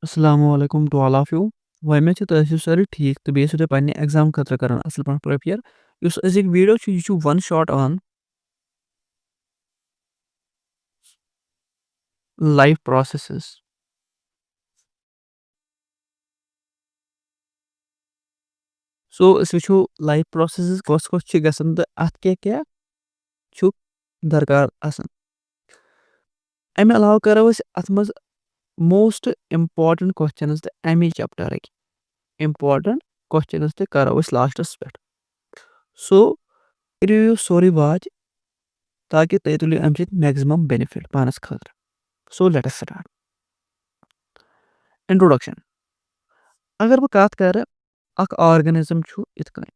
Assalamu alaikum to all of you. Umaid چھِ تُہۍ ٲسِو سٲری ٹھیٖک تہٕ بیٚیہِ ٲسِو تُہۍ پننہِ ایٚگزام خٲطرٕ کران اصٕل پٲٹھۍ پرٛیپیر. یُس أزیُک ویٖڈیو چھُ یہِ چھُ one shot on life processes. So أسۍ وٕچھو life processes کۄس چھِ گژھان تہٕ اَتھ کیٛاہ چھُ درکار آسان. اَمہِ علاوٕ کرو أسۍ اَتھ منٛز موسٹ اِمپاٹنٹ کوسچنٕز تہٕ اَمے چیپٹرٕکۍ اِمپاٹنٹ کوسچنٕز تہِ کرو أسۍ لاسٹس پٮ۪ٹھ. سو کٔرِو یہِ سورُے واچ تاکہِ تُہۍ تُلِو اَمہِ سۭتۍ میکزِمم بینِفٹ پانس خٲطرٕ. So let us start. Introduction. اگر بہٕ کتھ کرٕ اکھ آرگنزم چھُ یِتھ کٔنۍ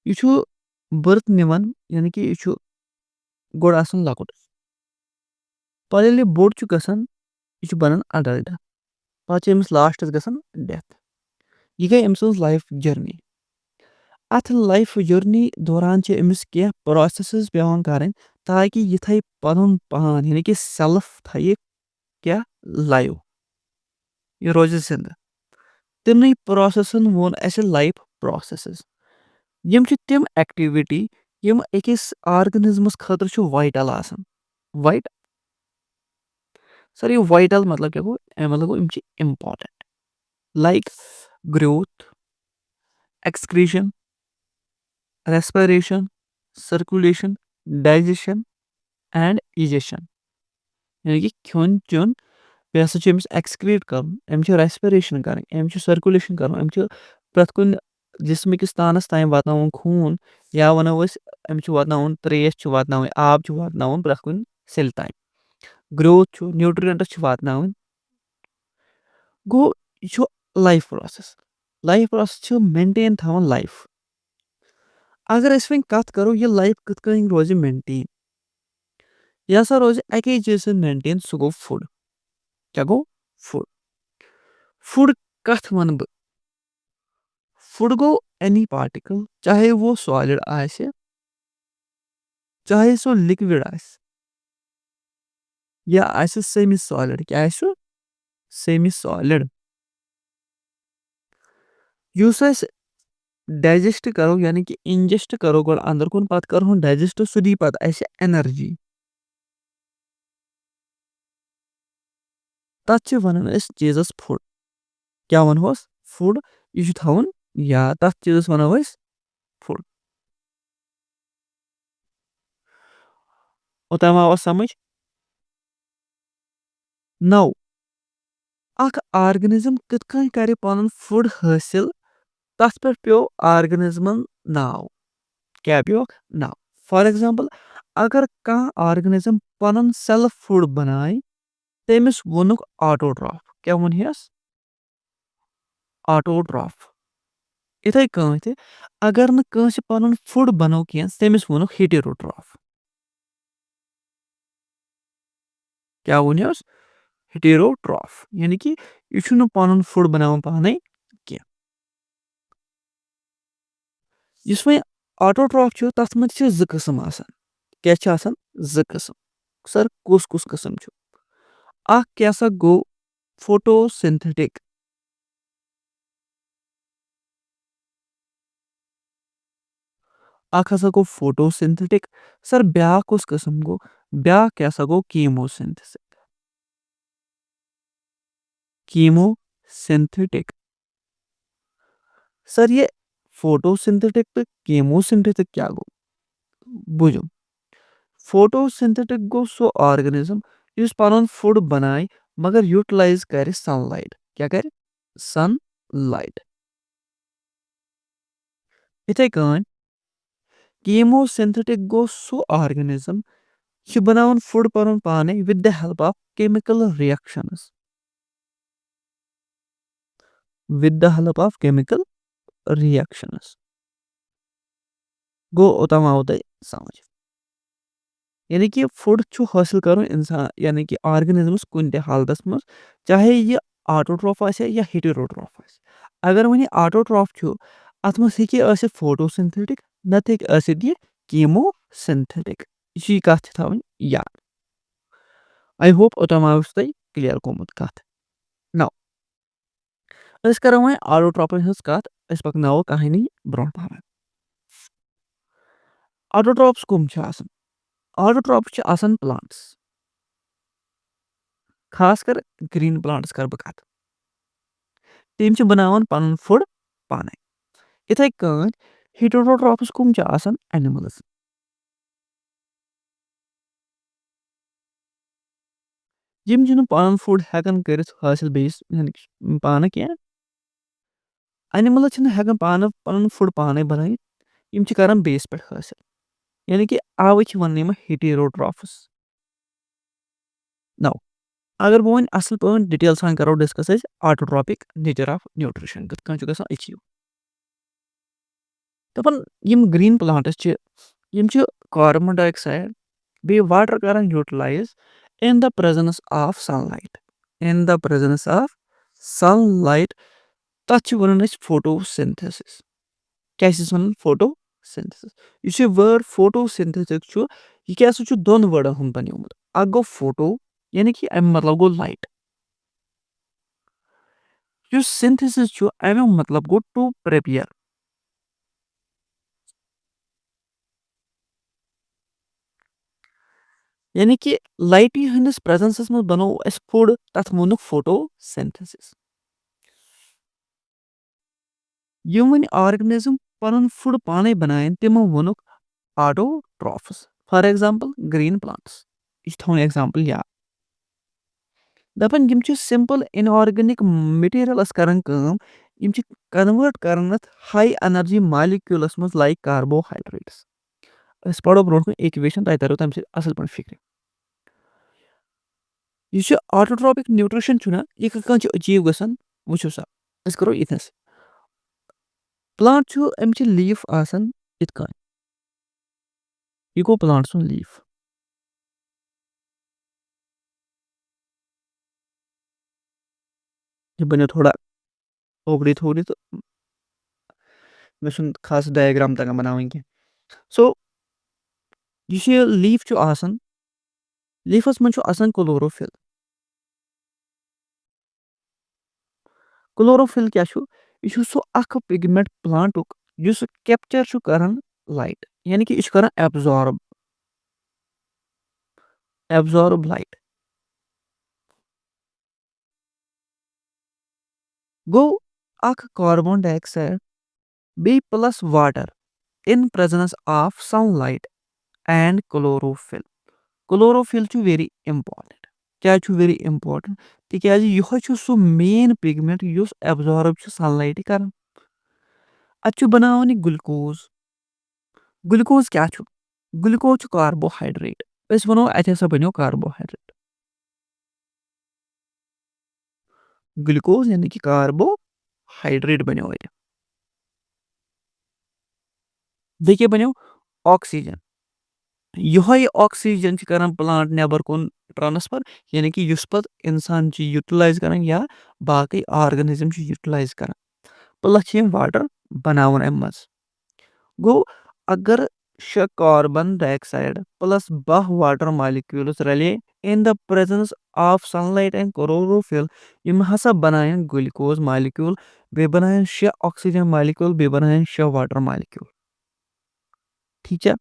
یہِ چھُ بٔرٕتھ نِوان یعنی کہِ یہِ چھُ گۄڈٕ آسان لۄکُٹ پتہٕ ییٚلہِ یہِ بوٚڑ چھُ گژھان یہِ چھُ بنان اڈلٹ پتہٕ چھِ أمِس لاسٹس گژھان ڈیتھ. یہِ گٔے أمۍ سٕنٛز لایف جٔرنی. اتھ لایف جٔرنی دوران چھِ أمِس کینٛہہ پروسیسز پیٚوان کرٕنۍ تاکہِ یہِ تھایہِ پنُن پان یعنی کہِ سیلف تھایہِ کیاہ لایو یہِ روزِ زنٛدٕ. تِمنٕے پروسیسن ووٚن اسہِ لایف پروسیسز. یِم چھِ تِم ایٚکٹِوِٹی یِم أکِس آرگنزمس خٲطرٕ چھُ وایٹل آسان. سر یہِ وایٹل مطلب کیاہ گوٚو امیُک مطلب گوٚو یِم چھِ important like growth excretion respiration circulation digestion and egestion. یعنی کہِ کھیوٚن چیوٚن بیٚیہِ ہسا چھُ أمِس ایٚکسکریٹ کرُن أمِس چھِ ریسپریشن کرٕنۍ أمِس چھُ سرکولیشن کرُن أمِس چھُ پرٛٮ۪تھ کُنہِ جسمٕکِس تانس تام واتناوُن خوٗن یا ونو أسۍ أمِس چھُ واتناوُن تریش چھُ واتناوٕنۍ آب چھُ واتناوُن پرٛٮ۪تھ کُنہِ سیٚلہِ تام. گروتھ چھُ نیوٗٹرینٹس چھِ واتناوٕنۍ. گوٚو یہِ چھُ لایف پروسیس. لایف پروسیس چھُ مینٹین تھاوان لایف. اگر أسۍ وۄنۍ کتھ کرو یہِ لایف کِتھ کٔنۍ روزِ مینٹین یہِ ہسا روزِ اکی چیٖز سۭتۍ مینٹین سُہ گوٚو فُڈ. کیاہ گوٚو فُڈ. فُڈ کتھ ونہٕ بہٕ فُڈ گوٚو اینی پارٹِکل چاہے وہ سالِڈ آسہِ چاہے سُہ لِکوِڈ آسہِ یا آسہِ سیمی سالِڈ. کیاہ آسہِ سُہ سیمی سالِڈ یُس أسۍ ڈایجسٹ کرو یعنی کہِ انجسٹ کرو گۄڈٕ انٛدر کُن پتہٕ کرہون ڈایجسٹ سُہ دی پتہٕ اسہِ ایٚنرجی. تتھ چھِ ونان أسۍ چیٖزس فُڈ. کیاہ ونہوس فُڈ. یہِ چھُ تھاوُن یاد تتھ چیٖزس ونو أسۍ فُڈ. اوٚتام آوا سمجھ. نو اکھ آرگنزم کِتھ کٔنۍ کرِ پنُن فُڈ حٲصِل تتھ پٮ۪ٹھ پیٚو آرگنزمن ناو. کیاہ پیٚوکھ ناو. فار ایٚگزامپل اگر کانٛہہ آرگنزم پنُن سیلف فُڈ بنایہِ تٔمِس ووٚنُکھ آٹوٹراف. کیاہ ووٚنہس آٹوٹراف. یِتھے کٲٹھۍ اگر نہٕ کٲنٛسہِ پنُن فُڈ بنوو کینٛہہ تٔمِس ووٚنُکھ ہیٹیروٹراف. کیاہ ووٚنہس ہیٹیروٹراف یعنی کہِ یہِ چھُنہٕ پنُن فُڈ بناوان پانے کینٛہہ. یُس وۄنۍ آٹوٹراف چھُ تتھ منٛز چھِ زٕ قٕسم آسان. کیاہ چھِ آسان زٕ قٕسم. سر کُس قٕسم چھُ. اکھ کیاہ سا گوٚو فوٹوسِنتھیٹِک. اکھ ہسا گوٚو فوٹوسِنتھیٹِک. سر بیاکھ کُس قٕسم گوٚو بیاکھ کیاہ سا گوٚو کیٖموسِنتھیٹِک. سر یہِ فوٹوسِنتھیٹِک تہٕ کیٖموسِنتھیٹِک کیاہ گوٚو بوٗزِو. فوٹوسِنتھیٹِک گوٚو سُہ آرگنزم یُس پنُن فُڈ بنایہِ مگر یوٗٹلایز کرِ سن لایٹ. کیاہ کرِ سن لایٹ. یِتھے کٔنۍ کیٖموسِنتھیٹِک گوٚو سُہ آرگنزم یہِ چھُ بناوان فُڈ پنُن پانے with the help of chemical reactions. گوٚو اوٚتام آوُ تۄہہِ سمجھ. یعنی کہِ فُڈ چھُ حٲصِل کرُن انسان یعنی کہِ آرگنزمس کُنہِ تہِ حالتس منٛز چاہے یہِ آٹوٹراف آسہِ یا ہیٹیروٹراف آسہِ. اگر وۄنۍ یہِ آٹوٹراف چھُ اتھ منٛز ہیٚکہِ ٲسِتھ فوٹوسِنتھیٹِک نتہٕ ہیٚکہِ ٲسِتھ یہِ کیٖموسِنتھیٹِک. یہِ چھِ یہِ کتھ چھِ تھاوٕنۍ یاد. آی ہوپ اوٚتام آسہِ تۄہہِ کلیر گوٚمُت کتھ. أسۍ کَرو وۄنۍ آٹوٹرٛافَن ہٕنٛز کَتھ أسۍ پَکناوو کہانی برونٛٹھ پَہمَتھ. آٹوٹرٛاپٕس کٕم چھِ آسان؟ آٹوٹرٛاپٕس چھِ آسان پٕلانٛٹٕس, خاص کر گرٛیٖن پٕلانٛٹٕس کَرٕ بہٕ کَتھ. تِم چھِ بَناوان پَنُن فُڈ پانَے. یِتھَے کٔنۍ ہیٹروٹرٛاپٕس کٕم چھِ آسان؟ اَنِمٕلٕز. یِم چھِنہٕ پَنُن فُڈ ہٮ۪کان کٔرِتھ حٲصِل بیٚیِس پانہٕ کینٛہہ. اَنِمٕلٕز چھِنہٕ ہٮ۪کان پانہٕ پَنُن فُڈ پانَے بَنٲیِتھ, یِم چھِ کَران بیٚیِس پٮ۪ٹھ حٲصِل. یعنی کہِ اَوَے چھِ وَنان یِمہٕ ہیٹروٹرٛاپٕس. نَو اگر بہٕ وۄنۍ اَصٕل پٲٹھۍ ڈِٹیل سان کَرو ڈِسکَس أسۍ آٹوٹرٛاپِک نیچَر آف نیوٗٹرِشَن کِتھ کٔنۍ چھُ گژھان أچیٖو. دَپان یِم گرٛیٖن پٕلانٛٹٕس چھِ یِم چھِ کاربن ڈاے آکسایڈ بیٚیہِ واٹر کَران utilize in the presence of sunlight. In the presence of sunlight. تَتھ چھِ وَنان أسۍ فوٹو سِنتھسِس. کیٛاہ چھِس وَنان؟ Photosynthesis. یُس یہِ وٲڈ فوٹو سِنتھسِس چھُ یہِ کیٛاہ سا چھُ دۄن وٲڈَن ہُنٛد بَنیومُت. اکھ گوٚو فوٹو یعنی کہِ اَمیُک مطلب گوٚو لایٹ. یُس سِنتھسِس چھُ اَمیُک مطلب گوٚو ٹُو پرٛیپِیر. یعنی کہِ لایٹہِ ہٕنٛدِس پرٛزَنسَس منٛز بَنوو اَسہِ فُڈ, تَتھ ووٚنُکھ فوٹو سِنتھسِس. یِم وۄنۍ آرگنِزم پَنُن فُڈ پانَے بَناون تِمو ووٚنُکھ autotrophs. For example green plants. یہِ چھِ تھاوُن ایٚگزامپٕل یاد. دَپان یِم چھِ سِمپٕل اِنآرگینِک میٹیٖریلَس کَران کٲم. یِم چھِ کَنوٲٹ کَران اَتھ ہاے ایٚنَرجی مالِکیوٗلَس منٛز لایک کاربوہایڈرٛیٹٕس. أسۍ پَرو برونٛٹھ کُن اِکویشَن تۄہہِ تَریو تَمہِ سۭتۍ اَصٕل پٲٹھۍ فِکرِ. یُس یہِ آٹوٹرٛاپِک نیوٗٹرِشَن چھُنہ یہِ کِتھ کٔنۍ چھُ أچیٖو گژھان وٕچھِو سا. أسۍ کَرو یِتھَس. پٕلانٛٹ چھُ أمِس چھِ لیٖف آسان یِتھ کٔنۍ. یہِ گوٚو پٕلانٛٹ سُنٛد لیٖف. یہِ بَنیو تھوڑا اوگڑی تھوڑی تہٕ مےٚ چھُنہٕ خاص ڈایگرام تَگان بَناوٕنۍ کینٛہہ. سو یُس یہِ لیٖف چھُ آسان لیٖفَس منٛز چھُ آسان کلوروفِل. کلوروفِل کیٛاہ چھُ؟ یہِ چھُ سُہ اکھ پِگمنٹ پٕلانٛٹُک یُس کیپچر چھُ کران لایٹ. یعنی کہِ یہِ چھُ کران ایبزارب لایٹ. گوٚو اکھ کاربن ڈاے آکسایڈ بیٚیہِ plus water in presence of sunlight and chlorophyll. Chlorophyll چھُ ویری اِمپاٹنٹ. کیٛازِ چھُ ویری اِمپاٹنٹ؟ تِکیٛازِ یِہوے چھُ سُہ مین پِگمنٹ یُس ایبزارب چھُ سَن لایٹہِ کران. اَتہِ چھُ بَناوان یہِ گلوکوز. گلوکوز کیٛاہ چھُ؟ گلوکوز چھُ کاربوہایڈرٛیٹ. أسۍ وَنو اَتہِ ہسا بَنیو کاربوہایڈرٛیٹ. گلوکوز یعنی کہِ کاربوہایڈرٛیٹ بَنیو اَتہِ. بیٚیہِ کیٛاہ بَنیو؟ آکسیجن. یِہوے آکسیجن چھِ کران پٕلانٛٹ نٮ۪بر کُن ٹرانسفر. یعنی کہِ یُس پَتہٕ اِنسان چھُ یوٗٹِلایز کران یا باقٕے آرگنِزم چھِ یوٗٹِلایز کران. پٕلس چھِ یِم واٹر بَناوان اَمہِ منٛز. گوٚو اگر 6 carbon dioxide plus 12 water molecules رَلے in the presence of sunlight and chlorophyll یِم ہسا بَناون گلوکوز مالِکیوٗل, بیٚیہِ بَناون 6 آکسیجن مالِکیوٗل, بیٚیہِ بَناون 6 واٹر مالِکیوٗل. ٹھیٖک چھا؟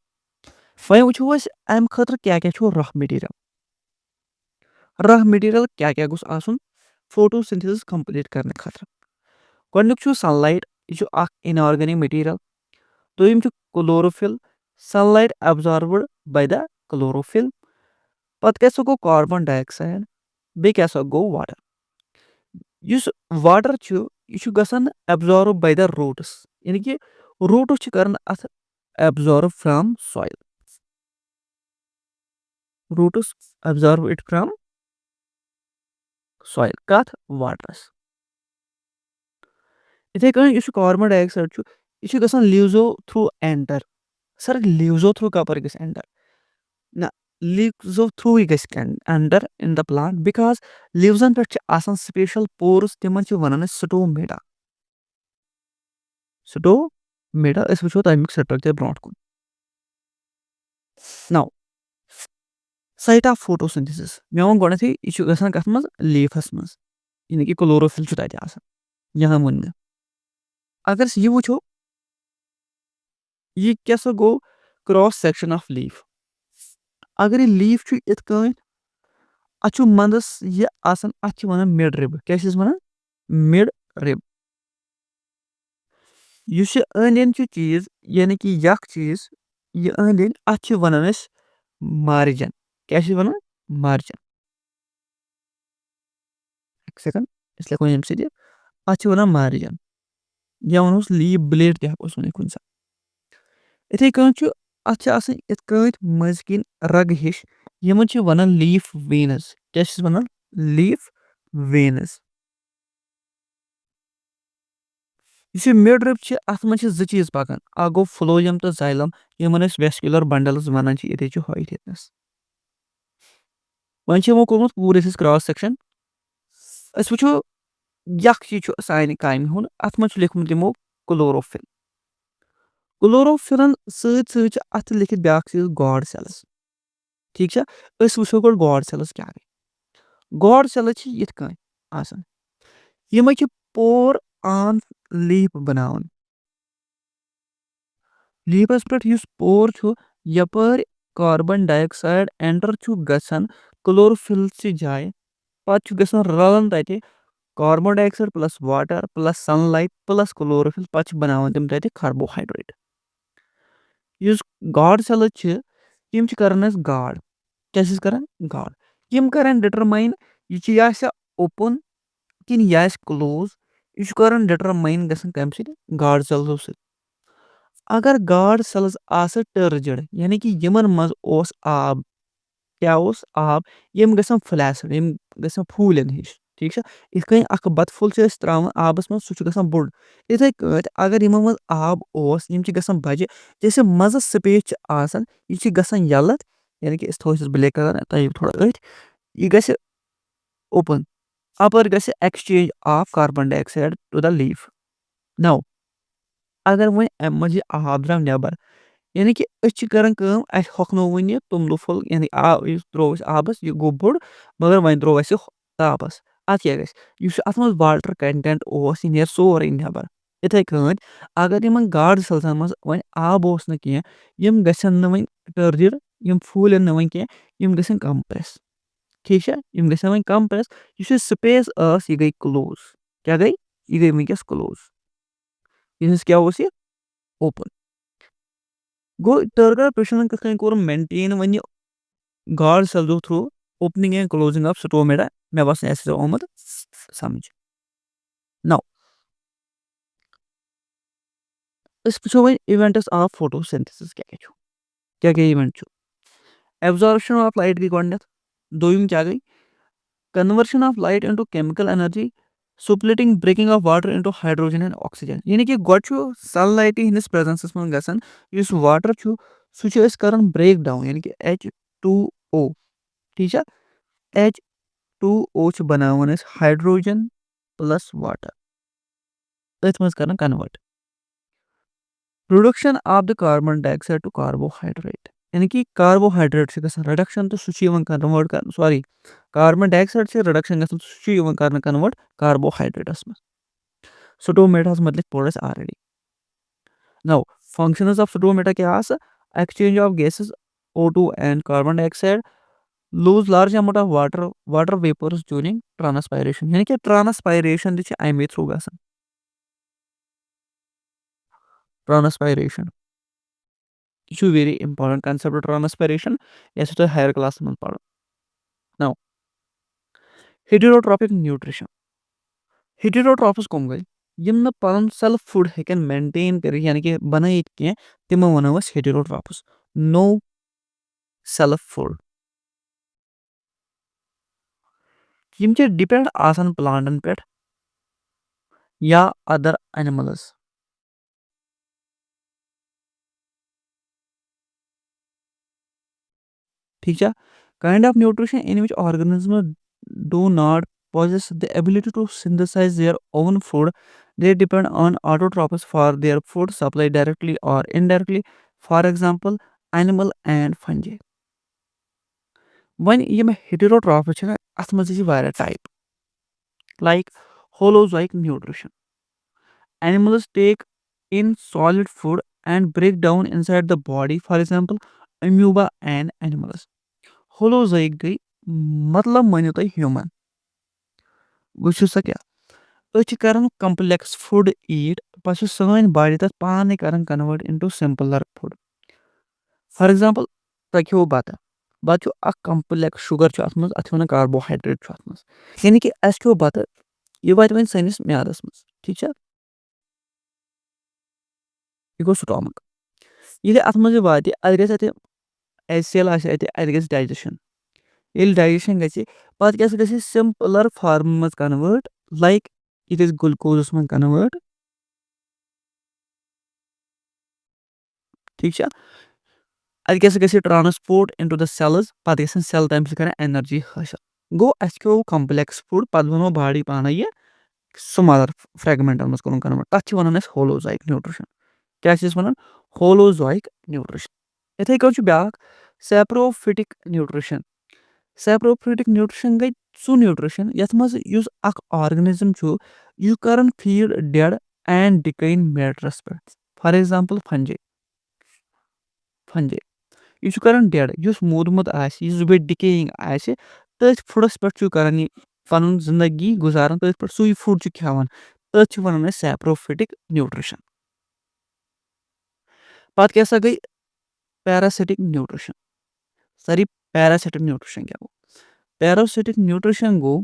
وۄنۍ وٕچھو أسۍ اَمہِ خٲطرٕ کیٛاہ کیٛاہ چھُ رَف میٹیٖریل. رَف میٹیٖریل کیٛاہ کیٛاہ گوٚژھ آسُن فوٹو سِنتھسِس کمپلیٖٹ کرنہٕ خٲطرٕ؟ گۄڈٕنیُک چھُ سَن لایٹ. یہِ چھُ اکھ اِنآرگینِک میٹیٖریل. دوٚیِم چھُ کلوروفِل. سَن لایٹ ایبزاربٕڈ باے دَ کلوروفِل. پَتہٕ کیٛاہ سا گوٚو کاربن ڈاے آکسایڈ. بیٚیہِ کیٛاہ سا گوٚو واٹر. یُس واٹر چھُ یہِ چھُ گژھان ایبزارٕب باے دَ روٗٹٕس. یعنی کہِ روٗٹٕس چھِ کران اَتھ absorb from soil. Roots absorb it from soil. کَتھ؟ واٹرس. یِتھٕے کٔنۍ یُس یہِ کاربن ڈاے آکسایڈ چھُ یہِ چھُ گژھان لیٖوزو تھروٗ اینٹر. سر لیٖوزو تھروٗ کَپٲرۍ گژھِ اینٹر؟ نہ لیٖوزو تھروٗوٕے گژھِ enter in the plant because لیٖوزن پٮ۪ٹھ چھِ آسان سپیشل پورٕس. تِمن چھِ وَنان أسۍ سٹومیٹا. سٹومیٹا. أسۍ وٕچھو تَمیُک سٹرکچر برونٛٹھ کُن. نَو سایٹ آف فوٹو سِنتھسِس مےٚ ووٚن گۄڈنیتھٕے یہِ چھُ گژھان کَتھ منٛز؟ لیٖفس منٛز. یعنی کہِ کلوروفِل چھُ تَتہِ آسان. यहाँ वोन मे अगर अस यह वुचो यह क्या सा गो क्रॉस सेक्शन ऑफ लीफ अगर यह लीफ छु इत कन अछु मंदस यह आसन अथ वनान मिड रिब क्या वनान मिड रिब युस यह अंद छु चीज यानी कि यख चीज यह अंद अथ वनान अस मार्जिन क्या वनान मार्जिन एक सेकंड इस लिखो यम से अथ वनान मार्जिन या वनोस लीफ ब्लेड तह हेकोस वनित कुन सात इथे कन छु अथ आसन इत कन मज किन रग हिश यमन छु वनान लीफ वेन्स क्या वनान लीफ वेन्स इस मिड रिब अत मज ज चीज पकान अ गो फ्लोयम तो जाइलम यमन अस वेस्कुलर बंडल्स वनान छि इथे छु हॉइट हितनस वन छि वो कोरमत पूरे क्रॉस सेक्शन अस वुचो यख चीज छु सानि कामि हुन अत मज छु लिखमुत यमो क्लोरोफिल क्लोरोफिलन सत सत अत लिखित ब्याक चीज गॉड सेल्स ठीक है अस वुचो गो गॉड सेल्स क्या गॉड सेल्स छि यिथ कन आसान यम छि पोर ऑन लीफ बनावन लीफस पे युस पोर छु यपर कार्बन डाइऑक्साइड एंटर छु गसन क्लोरोफिल ची जाए पत छु गसन रलन तते carbon dioxide plus water plus sunlight plus chlorophyll पत छु बनावन तम तते कार्बोहाइड्रेट युस गाड सेल छि यम छि करन अस गाड क्या छस करन गाड यम करन डिटरमाइन यह छि या ओपन किन यह क्लोज यह करन डिटरमाइन गसन कम सि गाड सेल्सो सि अगर गाड सेल्स आस टर्जिड यानी कि यमन मज ओस आब क्या ओस आब यम गसन फ्लैसिड यम गसन फूलन हिश ठीक है इत कन अख बतफुल छ त्रावन आबस मज सु गसन बोड़ इथे कट अगर यम मज आब ओस यम छ गसन बजे जैसे मज स्पेस छ आसन यह छ गसन यलत यानी कि इस थोस ब्लैक कलर तय थोड़ा अथ यह गस ओपन अपर गस exchange of carbon dioxide to the leaf now अगर वो अम मज आब द्राव नबर यानी कि कर हखनो वन यह तुमल फुल यानी त्रो आबस यह गो बोड़ मगर वन त्रो तापस अत क्या अत मज वाटर कंटेंट यह नीर सोरे नबर इथे कन अगर इन गाड सेल्सन मज वन आब कह यम गसन वन टर्जिड यम फूलन वन कह यम गसन कंप्रेस ठीक है यम गसन वन कंप्रेस इस स्पेस यह गई क्लोज क्या गई यह गई वनकस क्लोज यह क्या ओपन गो टर्गर प्रेशर कथ कोर मेंटेन वन गाड सेल्सो through opening and closing of stomata मे बस ऐसे आमत समझ नाउ अस वो वन इवेंट्स ऑफ फोटोसिंथेसिस क्या क्या इवेंट एब्जॉर्प्शन ऑफ लाइट गई गॉडनेथ दोयम क्या गई conversion of light into chemical energy splitting breaking of water into hydrogen and oxygen यानी कि गॉड सनलाइट हिंदिस प्रेजेंस मन गसन युस वाटर सह करन ब्रेक डाउन यानी कि H2O ठीक है H2O बनावन हाइड्रोजन प्लस वाटर अथ मज कर convert production of the carbon dioxide to carbohydrate यानी कि कार्बोहाइड्रेट से गसन रिडक्शन तो सह कन्वर्ट कर सॉरी कार्बन डाइऑक्साइड से रिडक्शन गसन सह कर कन्वर्ट कार्बोहाइड्रेटस में स्टोमेटा मतलब pores already now functions of stomata क्या exchange of gases O2 and carbon dioxide lose large amount of water vapors during transpiration यानी कि ट्रांसपायरेशन अमे थ्रू गसन ट्रांसपायरेशन यह वेरी इंपॉर्टेंट कंसेप्ट ट्रांसपायरेशन यह तो higher class में पढ़ो नाउ हेटेरोट्रॉपिक न्यूट्रिशन हेटेरोट्रॉफिस कम गई यम न पन सेल्फ फूड हेकन मेंटेन कर यानी कि बनाई कह तिम वनो हेटेरोट्रॉफिस नो सेल्फ फूड यम डिपेंड आसान प्लांटन पे या अदर एनिमल्स ठीक है kind of nutrition in which organism do not possess the ability to synthesize their own food. They depend on autotrophs for their food supply directly or indirectly. For example, animal and fungi. When you heterotroph, अथ मज वारिया type like holozoic nutrition Animals take in solid food and break down inside the body. For example, amoeba and animals. Holozoic गई मतलब मानियो तुम human. वुचो सा क्या أسۍ چھِ کران complex food eat پتہٕ چھِ سٲنۍ body تتھ پانے کران convert into simpler food. For example, تۄہہِ کھیوٚوُ بتہٕ بتہٕ چھُ اکھ complex sugar چھُ اتھ منٛز اتھ چھِ ونان carbohydrate چھُ اتھ منٛز یعنی کہِ اسہِ کھیوٚو بتہٕ یہِ واتہِ وۄنۍ سٲنِس میادس منٛز ٹھیٖک چھا یہِ گوٚو stomach ییٚلہِ اتھ منٛز یہِ واتہِ اتہِ گژھِ اتہِ HCl آسہِ اتہِ اتہِ گژھِ digestion ییٚلہِ digestion گژھِ پتہٕ کیٛاہ سا گژھِ simpler form منٛز convert like یہِ گژھِ glucose منٛز convert ٹھیٖک چھا اتہِ کیٛاہ سا گژھِ transport into the cells پتہٕ گژھن cell تمہِ سۭتۍ کران energy حٲصِل گوٚو اسہِ کھیوٚو complex food پتہٕ بنوو باڈی پانے یہِ سُمالر فرٛیگمنٹن منٛز کوٚرُن کنوٲرٹ تتھ چھِ ونان أسۍ ہولوزایِک نیوٗٹرِشن کیٛاہ چھِ أسۍ ونان ہولوزایِک نیوٗٹرِشن یِتھٕے کٔنۍ چھُ بیاکھ سیپروفِٹِک نیوٗٹرِشن سیپروفِٹِک نیوٗٹرِشن گٔے سُہ نیوٗٹرِشن یتھ منٛز یُس اکھ آرگنزم چھُ یہِ کران فیٖڈ ڈیڈ اینڈ ڈِکاین میٹرس پٮ۪ٹھ فار ایگزامپل فنجے یہِ چھُ کران ڈیڈ یُس موٗدمُت آسہِ یُس بیٚیہِ ڈِکییِنگ آسہِ تٔتھۍ فُڈس پٮ۪ٹھ چھُ کران یہِ پنُن زندگی گُزاران تٔتھۍ پٮ۪ٹھ سُے فُڈ چھُ کھٮ۪وان تٔتھۍ چھِ ونان أسۍ سیپروفِٹِک نیوٗٹرِشن پتہٕ کیٛاہ سا گٔے پیراسِٹِک نیوٗٹرِشن ساری پیراسِٹِک نیوٗٹرِشن کیٛاہ گوٚو پیراسِٹِک نیوٗٹرِشن گوٚو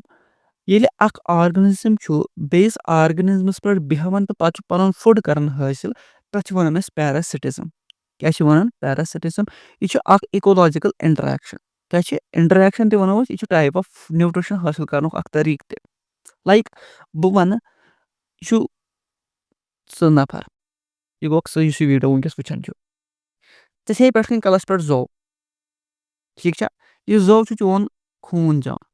ییٚلہِ اکھ آرگنزم چھُ بیٚیِس آرگنزمس پٮ۪ٹھ بیٚہوان تہٕ پتہٕ چھُ پنُن فُڈ کران حٲصِل تتھ چھِ ونان أسۍ پیراسِٹِزم کیٛاہ چھِ ونان پیراسِٹِزم یہِ چھُ اکھ اِکولاجِکل انٹریکشن کیٛاہ چھِ انٹریکشن تہِ ونو أسۍ یہِ چھُ ٹایپ آف نیوٗٹرِشن حٲصِل کرنُک اکھ طریٖقہٕ تہِ لایک بہٕ ونہٕ یہِ چھُ سُہ نفر یہِ گوٚو سُہ یُس یہِ ویٖڈیو وٕنکیٚس وٕچھان چھُ ژےٚ چھے پٮ۪ٹھ کَنۍ کلس پٮ۪ٹھ زو ٹھیٖک چھا یہِ زو چھُ چون خوٗن چٮ۪وان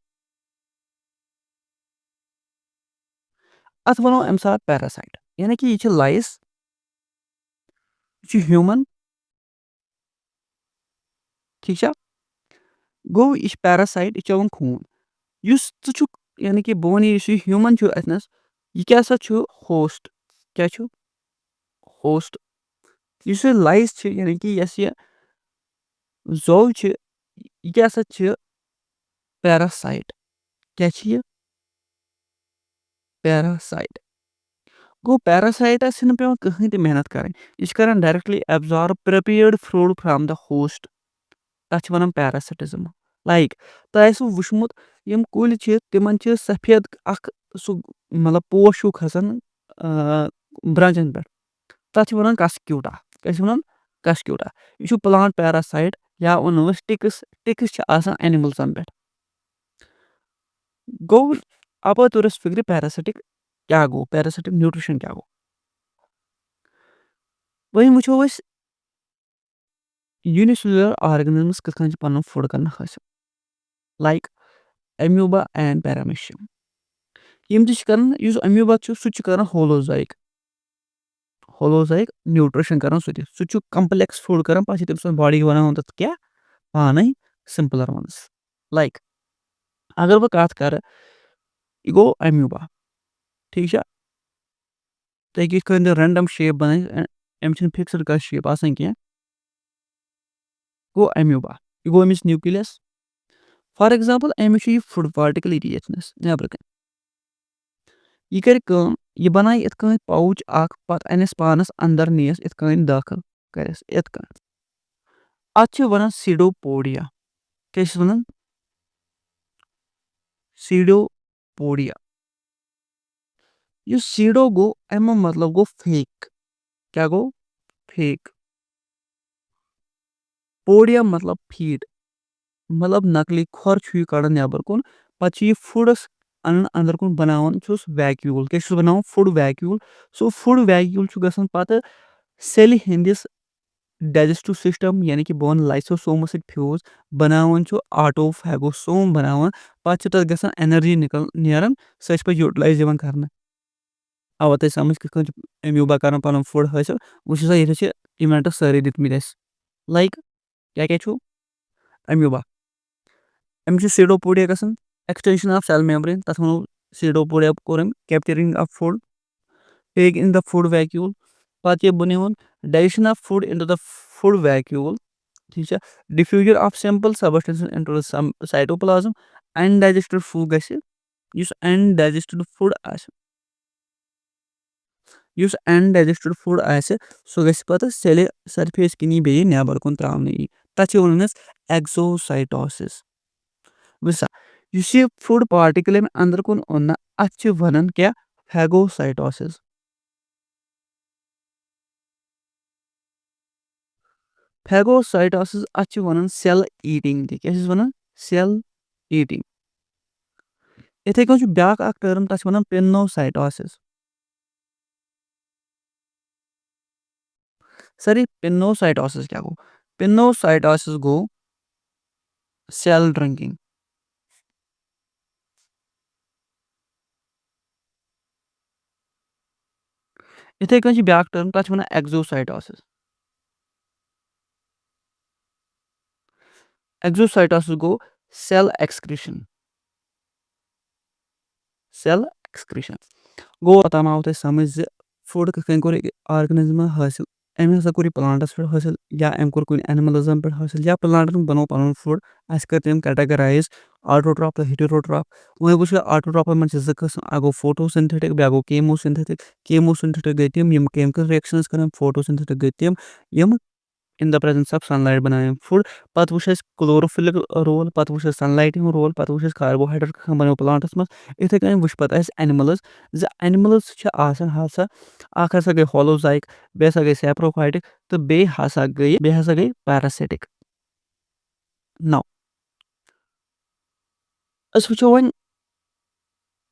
اتھ ونو امہِ ساتہٕ پیراسایٹ یعنی کہِ یہِ چھِ لایِس یہِ چھُ ہیوٗمن ٹھیٖک چھا گوٚو یہِ چھُ پیراسایٹ یہِ چٮ۪وان خوٗن یُس ژٕ چھُکھ یعنی کہِ بہٕ وَنہٕ یُس یہِ ہیوٗمن چھُ اتنس یہِ کیٛاہ سا چھُ ہوسٹ کیٛاہ چھُ ہوسٹ یُس یہِ لایِس چھِ یعنی کہِ یۄس یہِ زو چھِ یہِ کیٛاہ سا چھِ پیراسایٹ کیٛاہ چھِ یہِ پیراسایٹ گوٚو پیراسایٹس چھنہٕ پیٚوان کٕہٕنۍ تہِ محنت کرٕنۍ یہِ چھِ کران directly absorb prepared food from the host تتھ چھِ ونان پیراسِٹِزم لایک تۄہہِ آسوٕ وٕچھمُت یِم کُلۍ چھِ تِمن چھِ سفید اکھ سُہ مطلب پوش ہیوٗ کھسان برٛنٛچن پٮ۪ٹھ تتھ چھِ ونان کسکیوٹا کیٛاہ چھِ ونان کسکیوٹا یہِ چھُ پلانٹ پیراسایٹ یا ونو أسۍ ٹِکٕس چھِ آسان اینملزن پٮ۪ٹھ گوٚو اپٲرۍ توٚر اسہِ فِکرِ پیراسِٹِک کیٛاہ گوٚو پیراسِٹِک نیوٗٹرِشن کیٛاہ گوٚو وۄنۍ وٕچھو أسۍ یوٗنِسیلولر آرگنزمس کِتھ کٔنۍ چھِ پنُن فُڈ کران حٲصِل لایک امیوبا اینڈ پیرامشیم یِم تہِ چھِ کران یُس امیوبا چھُ سُہ تہِ چھُ کران ہولوزایِک نیوٗٹرِشن کران سُہ تہِ چھُ کمپلیکس فُڈ کران پتہٕ چھِ تٔمۍ سُنٛد باڈی بناوان تتھ کیٛاہ پانے سمپلر وَنس لایک اگر بہٕ کتھ کرٕ یہِ گوٚو امیوبا ٹھیٖک چھا تُہۍ ہیٚکِو یِتھ کٔنۍ ریٚنڈم شیپ بنٲیِتھ أمِس چھنہٕ فِکسٕڈ کانٛہہ شیپ آسان کینٛہہ گوٚو امیوبا یہِ گوٚو أمِس نیوکلِیس فار ایگزامپل أمِس چھُ یہِ فُڈ پارٹِکل ییٚتہِ ییٚتھنس نیبرٕ کنۍ یہِ کرِ کٲم یہِ بنایہِ یِتھ کٔنۍ پاوُچ اکھ پتہٕ انٮ۪س پانس انٛدر نِیَس یِتھ کٔنۍ دٲخٕل کرٮ۪س یِتھ کٔنۍ اتھ چھِ ونان سیٖڈوپوڈیا کیٛاہ چھِس ونان سیٖڈوپوڈیا یُس سیٖڈو گوٚو امیُک مطلب گوٚو فیک کیٛاہ گوٚو فیک پوڈیا مطلب فیٖڈ مطلب نقلی کھۄر چھُ یہِ کڑان نٮ۪بر کُن پتہٕ چھُ یہِ فُڈس انان انٛدر کُن بناوان چھُس ویکیوٗل کیٛاہ چھُس بناوان فُڈ ویکیوٗل سُہ فُڈ ویکیوٗل چھُ گژھان پتہٕ سیلہِ ہٕنٛدِس ڈایجسٹو سسٹم یعنی کہِ بہٕ ونہٕ لایسوسومس سۭتۍ فیوٗز بناوان چھُ آٹوفیگوسوم بناوان پتہٕ چھِ تتھ گژھان ایٚنرجی نیران سۄ چھِ پتہٕ یوٗٹلایز یِوان کرنہٕ آوا تۄہہِ سمجھ کِتھ کٔنۍ چھُ امیوبا کران پنُن فُڈ حٲصِل وٕچھِو سا ییٚتہِ چھِ اِوینٹس سٲری دِتمٕتۍ اَسہِ لایک کیٛاہ کیٛاہ چھُ امیوبا أمِس چھُ سیٖڈوپوڈیا گژھان ایٚکسٹینشن آف سیل میمبرین تتھ ونو سیٖڈوپوڈیا کوٚر أمۍ capturing of food take in the food vacuole. Pati bunihun digestion of food into the food vacuole. ठीक है diffusion of simple substances into the cytoplasm. Undigested food गैसे यस undigested food आसे yes undigested food आसे सो गैसे पता cell surface किनी बे neighbour कुन त्रावने तच वनस exocytosis वसा यस ये food particle अंदर कुन ओना अच्छे वनन क्या phagocytosis. Phagocytosis अच्छे वनन cell eating क्या वनन cell eating. इथे कौन ब्याक अक टर्म तच वनन पिनोसाइटोसिस. सर पिनोसाइटोसिस क्या गो पिनोसाइटोसिस गो सेल ड्रिंकिंग. इथे कौन ब्याक टर्म तच वनन एक्सोसाइटोसिस. एक्सोसाइटोसिस गो सेल एक्सक्रीशन. सेल एक्सक्रीशन गो तम आव तक समझ फूड कन कोर ऑर्गेनिज्म हासिल अम हसा कोर प्लांटस पे हासिल या अम कोर कुन एनिमलिज्म पे हासिल या प्लांटन बनो पन फूड अस कर तम कैटेगराइज ऑटोट्रॉफ तो हेटेरोट्रॉफ वह वो ऑटोट्रॉफ मन ज कस अगो फोटोसिंथेटिक बेगो केमोसिंथेटिक गई तम यम केमिकल रिएक्शंस कर फोटोसिंथेटिक गई तम यम in the presence of sunlight बनाएं फूड पत वुश क्लोरोफिलिक रोल पत वुश सनलाइटिंग रोल पत वुश कार्बोहाइड्रेट बनो प्लांटस मज इथे कन वुश पत एनिमल्स ज एनिमल्स हसा अख हसा गई होलोजाइक बे हसा गई सैप्रोफाइटिक तो बे हसा गई पैरासिटिक. नाउ अस वुचो वन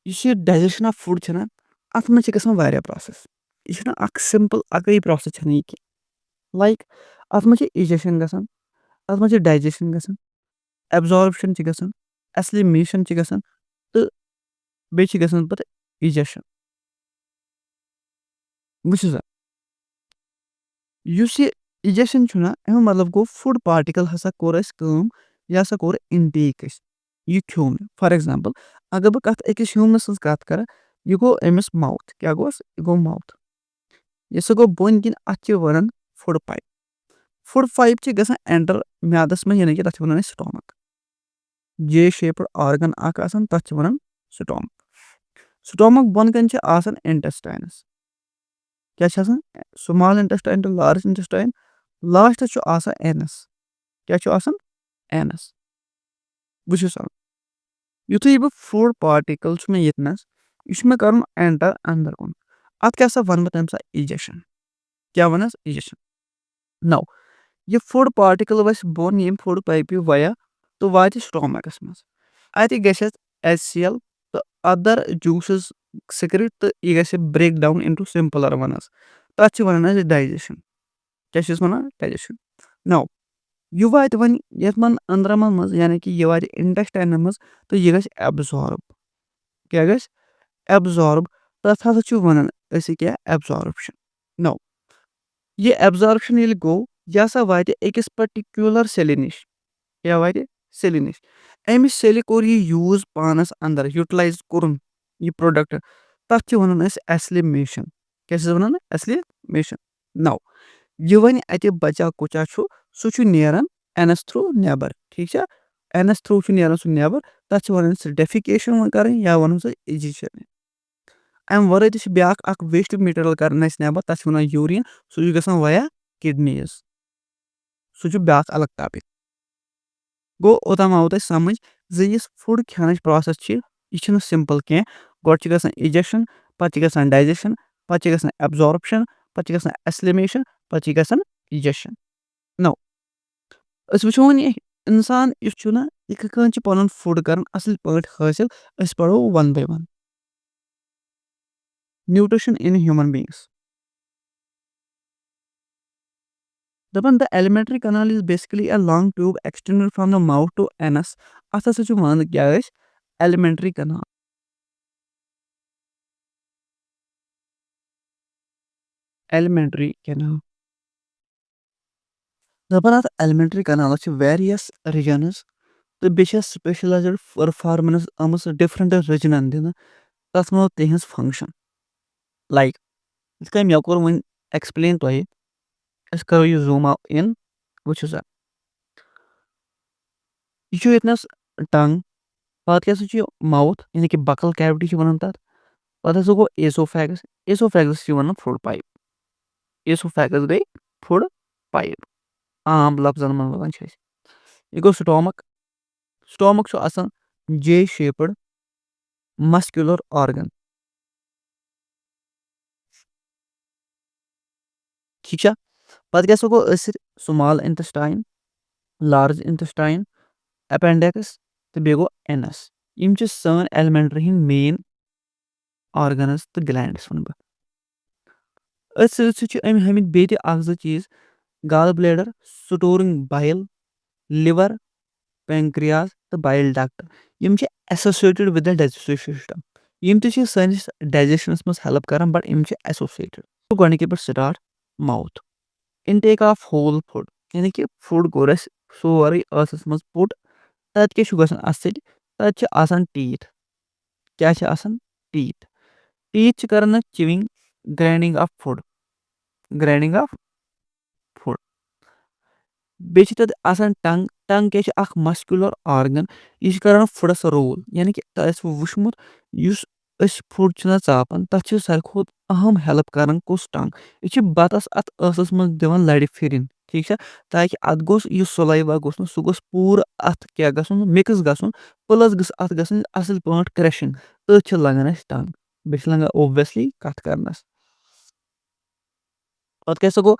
यस ये डाइजेशन ऑफ फूड छना अत मज गसन वारिया प्रोसेस यह अख सिंपल अकई प्रोसेस छना यह लाइक अत मज इजेशन गसन अत मज डाइजेशन गसन एब्जॉर्प्शन गसन एस्लिमेशन गसन तो बे गसन पत इजेशन वुच सा युस ये इजेशन छुना एम मतलब गो फूड पार्टिकल हसा कोर अस कम यह हसा कोर इनटेक यह खो मे फॉर एग्जांपल अगर बह कत अकिस ह्यूमनस सज कत कर यह गो अमिस माउथ क्या गोस यह गो माउथ यह सो गो बोन किन अत वन फूड पाइप गसन एंटर म्यादस में यानी कि तथ वन स्टोमक जे शेप्ड ऑर्गन तथ वन स्टोमक स्टोमक बोन कन इंटेस्टाइनस क्या small intestine to large intestine लास्टस एनस क्या एनस बस युथु बह फूड पार्टिकल मे यतनस यह मे कर एंटर अंदर कुन अत क्या वन बह तम सा इजेशन क्या वनस इजेशन. नाउ यह फूड पार्टिकल वस बोन यम फूड पाइप वया तो वात स्टोमकस मज अत HCl तो अदर जूसेस सिक्रेट तो यह ग ब्रेक डाउन इनटू सिंपलर वनस तथ वन डाइजेशन क्या वन डाइजेशन. नाउ यह वात वन ये मन अंदरमन मज यानी कि यह वात इंटेस्टाइन मज तो यह ग एब्जॉर्ब क्या ग एब्जॉर्ब तथ हसा वन क्या एब्जॉर्प्शन. नाउ ये एब्जॉर्प्शन ये गो यह हसा वात अकिस पर्टिकुलर सेल निश क्या वात सेल निश अमिस सेल कोर यह यूज पानस अंदर यूटिलाइज कोर यह प्रोडक्ट तथ वन एस्लिमेशन क्या वन एस्लिमेशन. नाउ यह वन अत बचा कुचा सह नेरान एनस थ्रू नेबर ठीक है एनस थ्रू नेरान सह नेबर तथ वन डेफिकेशन कर या वन इजिशन. अम वर ब्या वेस्ट मटीरियल कर नेबर तथ वन यूरिन सह ग वया किडनीज सह ब्या अलग टॉपिक गो ओतम आव तक समझ जिस फूड खान प्रोसेस यह सिंपल कह गोड इजेक्शन पे डाइजेशन पे एब्जॉर्प्शन पे एस्लिमेशन पे इजेक्शन. नो अस वो वन इंसान यह पन फूड कर असल पे हासिल अस पढ़ो one by one nutrition in human beings दपन the alimentary canal is basically a long tube extended from the mouth to anus अत हसा वन क्या एलिमेंट्री कनाल एलिमेंट्री कनाल दपन अत एलिमेंट्री कनाल वेरियस रीजनस तो बे स्पेशलाइज्ड परफॉर्मेंस आम डिफरेंट रीजनन दिन तथ मज तिहस फंक्शन लाइक یِتھ کٔنۍ مےٚ کوٚر وۄنۍ ایٚکٕسپلین تۄہہِ أسۍ کَرو یہِ زوٗم اِن وٕچھِو سا یہِ چھُ ییٚتنَس ٹنٛگ پَتہٕ کیٛاہ سا چھُ یہِ ماوُتھ یعنی کہِ بکل کیوٹی چھِ وَنان تَتھ پَتہٕ ہسا گوٚو ایسوفیگس چھِ وَنان فُڈ پایپ ایسوفیگس گٔے فُڈ پایپ عام لفظن منٛز وَنان چھِ أسۍ یہِ گوٚو سٹومک چھُ آسان جے شیپٕڈ مسکیوٗلر آرگن ٹھیٖک چھا پَتہٕ کیٛاہ سا گوٚو أسۍ سُمال اِنٹسٹاین لارٕج اِنٹسٹاین ایپینڈکس تہٕ بیٚیہِ گوٚو اینس یِم چھِ سٲنۍ ایلمنٹری ہٕنٛدۍ مین آرگنز تہٕ گلینڈس وَنہٕ بہٕ أتھۍ سۭتۍ سۭتۍ چھِ أمۍ ہٲمٕتۍ بیٚیہِ تہِ اکھ زٕ چیٖز گال بلیڈر سٹورنگ بایل لِور پینکریاز تہٕ بایل ڈکٹ یِم چھِ ایسوسیٹڈ ود د ڈایجسٹو سسٹم یِم تہِ چھِ سٲنِس ڈایجسشنس منٛز ہیلپ کران بٹ یِم چھِ ایسوسیٹڈ گۄڈٕنِکہِ پٮ۪ٹھ start mouth intake of whole food یعنی کہِ فُڈ کوٚر اَسہِ سورُے ٲسس منٛز پُٹ تَتہِ کیٛاہ چھُ گژھان اَتھ سۭتۍ تَتہِ چھِ آسان ٹیٖتھ کیٛاہ چھِ آسان ٹیٖتھ چھِ کران اَتھ چِوِنگ گرینڈنگ آف فُڈ بیٚیہِ چھِ تَتہِ آسان ٹنٛگ کیٛاہ چھِ اکھ مسکیوٗلر آرگن یہِ چھِ کران فُڈس رول یعنی کہِ تۄہہِ آسوٕ وٕچھمُت یُس أسۍ فُڈ چھِنہ ژاپان تتھ چھِ ساروی کھۄتہٕ اہم ہیلپ کران کُس ٹنٛگ یہِ چھِ بتس اتھ ٲسس منٛز دِوان لرِ پھِرِنۍ ٹھیٖک چھا تاکہِ اتھ گوٚژھ یُس سُلایوا گوٚژھ نہٕ سُہ گوٚژھ پوٗرٕ اتھ کیٛاہ گژھُن مِکٕس گژھُن پٕلس گٔژھ اتھ گژھٕنۍ اصٕل پٲٹھۍ کرٛیشِنگ تٔتھۍ چھِ لگان اَسہِ ٹنٛگ بیٚیہِ چھِ لگان اوبویسلی کتھ کرنس پتہٕ کیٛاہ سا گوٚو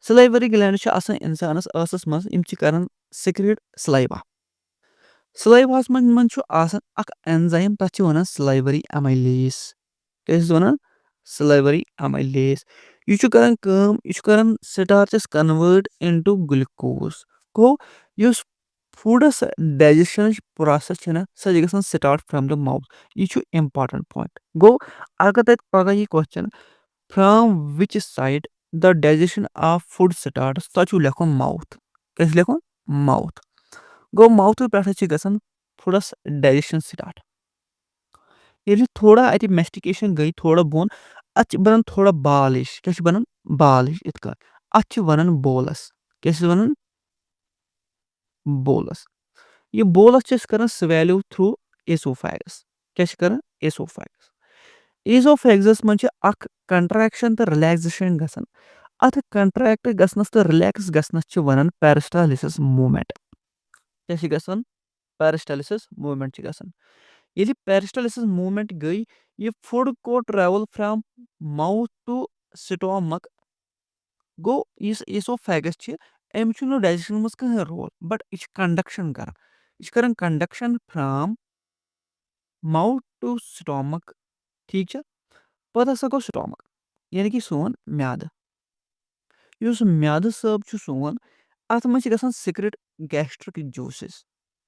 سلیوری گلینڈٕس چھِ آسان انسانس ٲسس منٛز یِم چھِ کران سِکریٹ سلایواہس منٛز چھُ آسان اکھ اینزایم تتھ چھِ وَنان سلایوری امیلیز کیٛاہ چھِس وَنان سلایوری امیلیز یہِ چھُ کران کٲم یہِ چھُ کران سٹارچس کنوٲرٹ انٹو گلوکوز گوٚو یُس فُڈس ڈایجسشنٕچ پروسیس چھےٚ سۄ چھِ گژھان سٹارٹ فرام د ماوُتھ یہِ چھُ امپارٹنٹ پویِنٹ گوٚو اگر تتہِ پگہہ یہِ question from which side the digestion of food starts تۄہہِ چھُو لیکھُن ماوُتھ کیٛاہ چھُ لیکھُن ماوُتھ گوٚو ماوُتھٕ پٮ۪ٹھٕ چھِ گژھان فُڈس ڈایجسشن سٹارٹ ییٚلہِ تھوڑا اَتہِ میسٹِکیشن گٔے تھوڑا بۄن اَتھ چھِ بنان تھوڑا بال ہِش کیٛاہ چھِ بنان بال ہِش یِتھ کٔنۍ اَتھ چھِ وَنان بولس کیٛاہ چھِس وَنان بولس یہِ بولس چھِ أسۍ کران سویلو تھروٗ ایسوفیگس کیٛاہ چھِ کران ایزوفیگزس منٛز چھِ اکھ کنٹریکشن تہٕ رِلیکزیشن گژھان اتھ کنٹریکٹ گژھنس تہٕ رِلیکٕس گژھنس چھِ وَنان پیرسٹالسس موٗمینٹ کیٛاہ چھِ گژھان پیرسٹلسس موٗمینٹ چھِ گژھان ییٚلہِ پیرسٹلسس موٗمینٹ گٔے یہِ فُڈ کوٚر ٹریوٕل فرام ماوُتھ ٹُو سٹومک گوٚو یُس ایسوفیگس چھِ أمِس چھُنہٕ ڈایجسشن منٛز کٕہٕنۍ رول بٹ یہِ چھِ کنڈکشن کران یہِ چھِ کران کنڈکشن فرام ماوُتھ ٹُو سٹومک ٹھیٖک چھا پتہٕ ہسا گوٚو سٹومک یعنی کہِ سون میادٕ یُس میادٕ صٲب چھُ سون اتھ منٛز چھِ گژھان سِکرِٹ گیسٹرک جوٗسز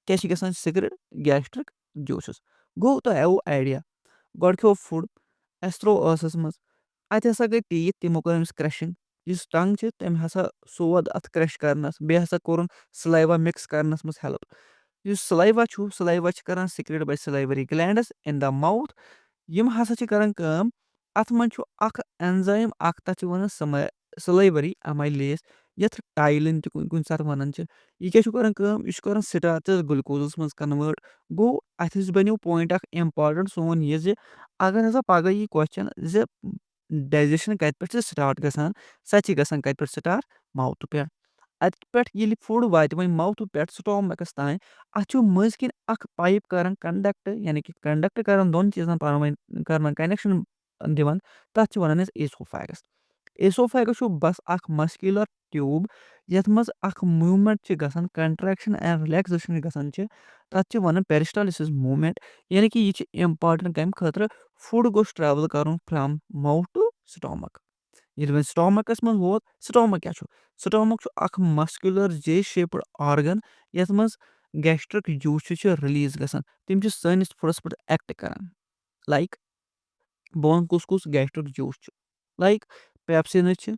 کیٛاہ چھِ گژھان سِکرِٹ گیسٹرک جوٗسز گوٚو تۄہہِ آوُ آیڈیا گۄڈٕ کھیوٚو فُڈ اَسہِ تروو ٲسس منٛز اَتہِ ہسا گٔے ٹیٖتھ تِمو کٔر أمِس کرٛیشِنگ یُس ٹنٛگ چھِ تٔمۍ ہسا سود اَتھ کرٛیش کرنس بیٚیہِ ہسا کوٚرُن سلایوا مِکٕس کرنس منٛز ہیلٕپ یُس سلایوا چھِ کران secrete by salivary glands in the mouth یِم ہسا چھِ کران کٲم اتھ منٛز چھُ اکھ اینزایم اکھ تتھ چھِ وَنان سلایوری امیلیز یتھ ٹایلِن تہِ کُنہِ ساتہٕ وَنان چھِ یہِ کیٛاہ چھُ کران کٲم یہِ چھُ کران سٹارچس گلوکوزس منٛز کنوٲرٹ گوٚو اتھ حظ بنیو پویِنٹ اکھ امپارٹنٹ سون یہِ زِ اگر ہسا پگہہ یی کوسچن زِ ڈایجسشن کتہِ پٮ۪ٹھ چھِ سٹارٹ گژھان سۄ چھِ گژھان کتہِ پٮ۪ٹھ سٹارٹ ماوُتھٕ پٮ۪ٹھ اتہِ پٮ۪ٹھ ییٚلہِ فُڈ واتہِ وۄنۍ ماوُتھٕ پٮ۪ٹھ سٹومکس تانۍ اتھ چھُ مٔنٛزۍ کِنۍ اکھ پایپ کران کنڈکٹ یعنی کہِ کنڈکٹ کران دۄن چیٖزن پانہٕ ؤنۍ کران کنیکشن دِوان تتھ چھِ وَنان أسۍ ایسوفیگس چھُ بس اکھ مسکیوٗلر ٹیوٗب یتھ منٛز اکھ موٗمینٹ چھِ گژھان کنٹریکشن اینڈ رِلیکزیشن گژھان چھِ تتھ چھِ وَنان پیرسٹالسس موٗمینٹ یعنی کہِ یہِ چھِ امپارٹنٹ کمہِ خٲطرٕ فُڈ گوٚژھ ٹریوٕل کرُن فرام ماوُتھ ٹُو سٹومک ییٚلہِ وۄنۍ سٹومکس منٛز ووت سٹومک کیٛاہ چھُ سٹومک چھُ اکھ مسکیوٗلر جے شیپٕڈ آرگن یتھ منٛز گیسٹرک جوٗسز چھِ رِلیٖز گژھان تِم چھِ سٲنِس فُڈس پٮ۪ٹھ ایکٹ کران لایک بہٕ وَنہٕ کُس گیسٹرک جوٗس چھُ لایک پیپسِنٕز چھِ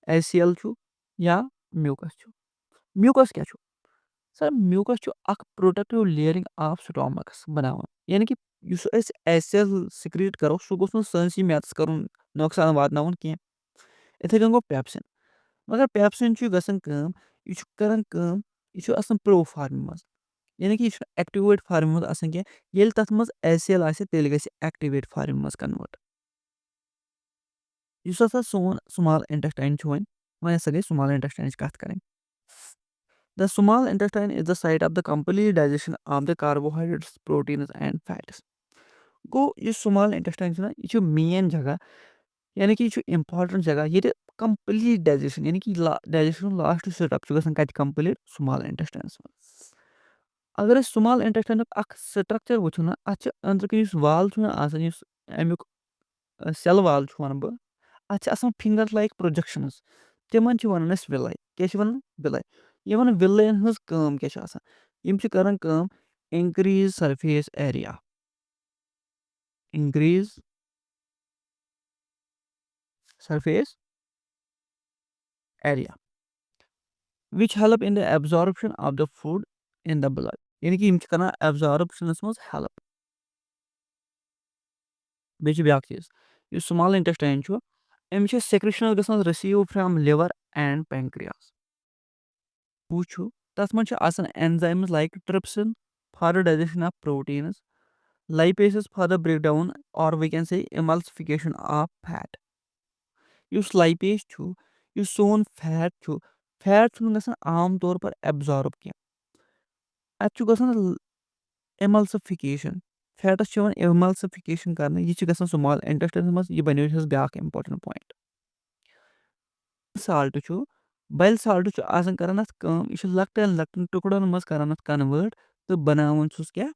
ایس سی ایل چھُ یا میوٗکس کیٛاہ چھُ سر میوٗکس چھُ اکھ پروٹیکٹِو لیئرنگ آف سٹومکس بناوان یعنی کہِ یُس أسۍ ایسٮ۪ل سِکریٹ کَرو سُہ گوٚژھ نہٕ سٲنسٕے میادَس کَرُن نۄقصان واتناوُن کینٛہہ. یِتھَے کٔنۍ گوٚو پیپسِن. مگر پیپسِن چھُ گژھان کٲم یہِ چھُ کَران کٲم یہِ چھُ آسان پرٛو فارمہِ منٛز یعنی کہِ یہِ چھُنہٕ ایٚکٹِویٹ فارمہِ منٛز آسان کینٛہہ. ییٚلہِ تَتھ منٛز ایسٮ۪ل آسہِ تیٚلہِ گژھِ ایٚکٹِویٹ فارمہِ منٛز کَنوٲٹ. یُس ہسا سون سُمال اِنٹَسٹاین چھُ وۄنۍ ہسا گٔے سُمال اِنٹَسٹاینٕچ کَتھ کَرٕنۍ. The small intestine is the site of the complete digestion of the carbohydrates proteins and fats. گوٚو یُس سُمال اِنٹَسٹاین چھُنہ یہِ چھُ مین جگہ یعنی کہِ یہِ چھُ اِمپاٹنٹ جگہ ییٚتہِ کمپلیٖٹ ڈایجیشن یعنی کہِ ڈایجیشنُک لاسٹ سِٹیپ چھُ گژھان کَتہِ کمپلیٖٹ سُمال اِنٹَسٹاینَس منٛز. اگر أسۍ سُمال اِنٹَسٹاینُک اکھ سٹرکچر وٕچھو نہ اَتھ چھِ أنٛدرٕ کِنۍ یُس وال چھُنہ آسان یُس امیُک سیٚل وال چھُ وَنہٕ بہٕ اَتھ چھِ آسان فِنگر لایک پروجکشنٕز تِمن چھِ وَنان أسۍ وِلَے. کیاہ چھِ وَنان وِلَے. یِمن وِلَن ہٕنٛز کٲم کیاہ چھِ آسان یِم چھِ کران کٲم increase surface area increase surface area which help in the absorption of the food in the blood. یعنی کہِ یِم چھِ کران ایبزاربشنس منٛز ہیلپ. بیٚیہِ چھُ بیاکھ چیٖز یُس سُمال اِنٹَسٹاین چھُ أمِس چھِ سیکرِشنٕز گژھان receive from liver and pancreas. وٕچھو تَتھ منٛز چھِ آسان enzymes like trypsin for the digestion of proteins lipases for the break down or we can say emulsification of fat. یُس لایپیس چھُ یُس سون فیٹ چھُنہٕ گژھان عام طور پر ایبزارٕب کینٛہہ اَتہِ چھُ گژھان اِملسفِکیشن فیٹس چھُ یِوان اِملسفِکیشن کرنہٕ یہِ چھِ گژھان سُمال اِنٹَسٹاینَس منٛز. یہِ بَنیو اَسہِ بیاکھ اِمپاٹنٹ پویِنٹ. سالٹ چھُ بَلہِ سالٹ چھُ آسان کران اَتھ کٲم یہِ چھُ لۄکٹٮ۪ن لۄکٹٮ۪ن ٹُکڑن منٛز کران اَتھ کَنوٲٹ تہٕ بَناوان چھُس کیاہ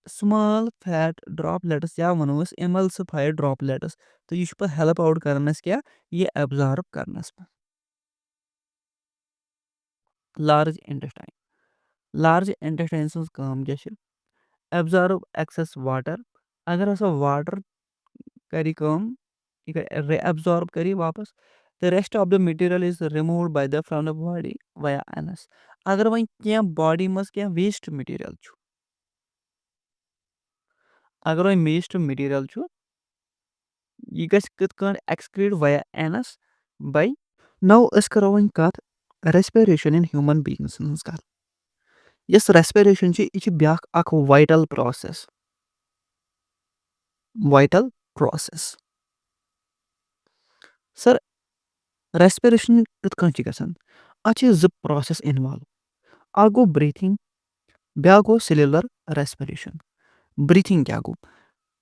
سُمال فیٹ ڈراپلیٹٕس یا وَنو أسۍ اِملسِفایڈ ڈراپلیٹٕس تہٕ یہِ چھُ پَتہٕ ہیلپ آوُٹ کران اَسہِ کیاہ یہِ ایبزارٕب کرنَس منٛز. لارٕج اِنٹَسٹاین لارٕج اِنٹَسٹاین سٕنٛز کٲم کیاہ چھِ ایبزارٕب ایکسس واٹر. اگر ہسا واٹر کرِ کٲم یہِ کَرِ ایبزارٕب کَرِ واپس تہٕ rest of the material is removed by the from the body via anus. اگر وۄنۍ کینٛہہ باڈی منٛز کینٛہہ ویسٹ میٹیٖریل چھُ اگر وۄنۍ ویسٹ میٹیٖریل چھُ یہِ گژھِ کِتھ کٲٹھۍ ایکسکریٖٹ ویا اینس باے. نو أسۍ کرو وۄنۍ کَتھ ریسپریشن اِن ہیوٗمن بیٖنگسن ہٕنٛز کَتھ. یۄس ریسپریشن چھِ یہِ چھِ بیاکھ اکھ وایٹل پروسیس سر. ریسپریشن کِتھ کٲٹھۍ چھِ گژھان اَتھ چھِ زٕ پروسیس اِنوالو. اکھ گوٚو بریٖتھِنگ بیاکھ گوٚو سیلولر ریسپریشن. بریٖتھِنگ کیاہ گوٚو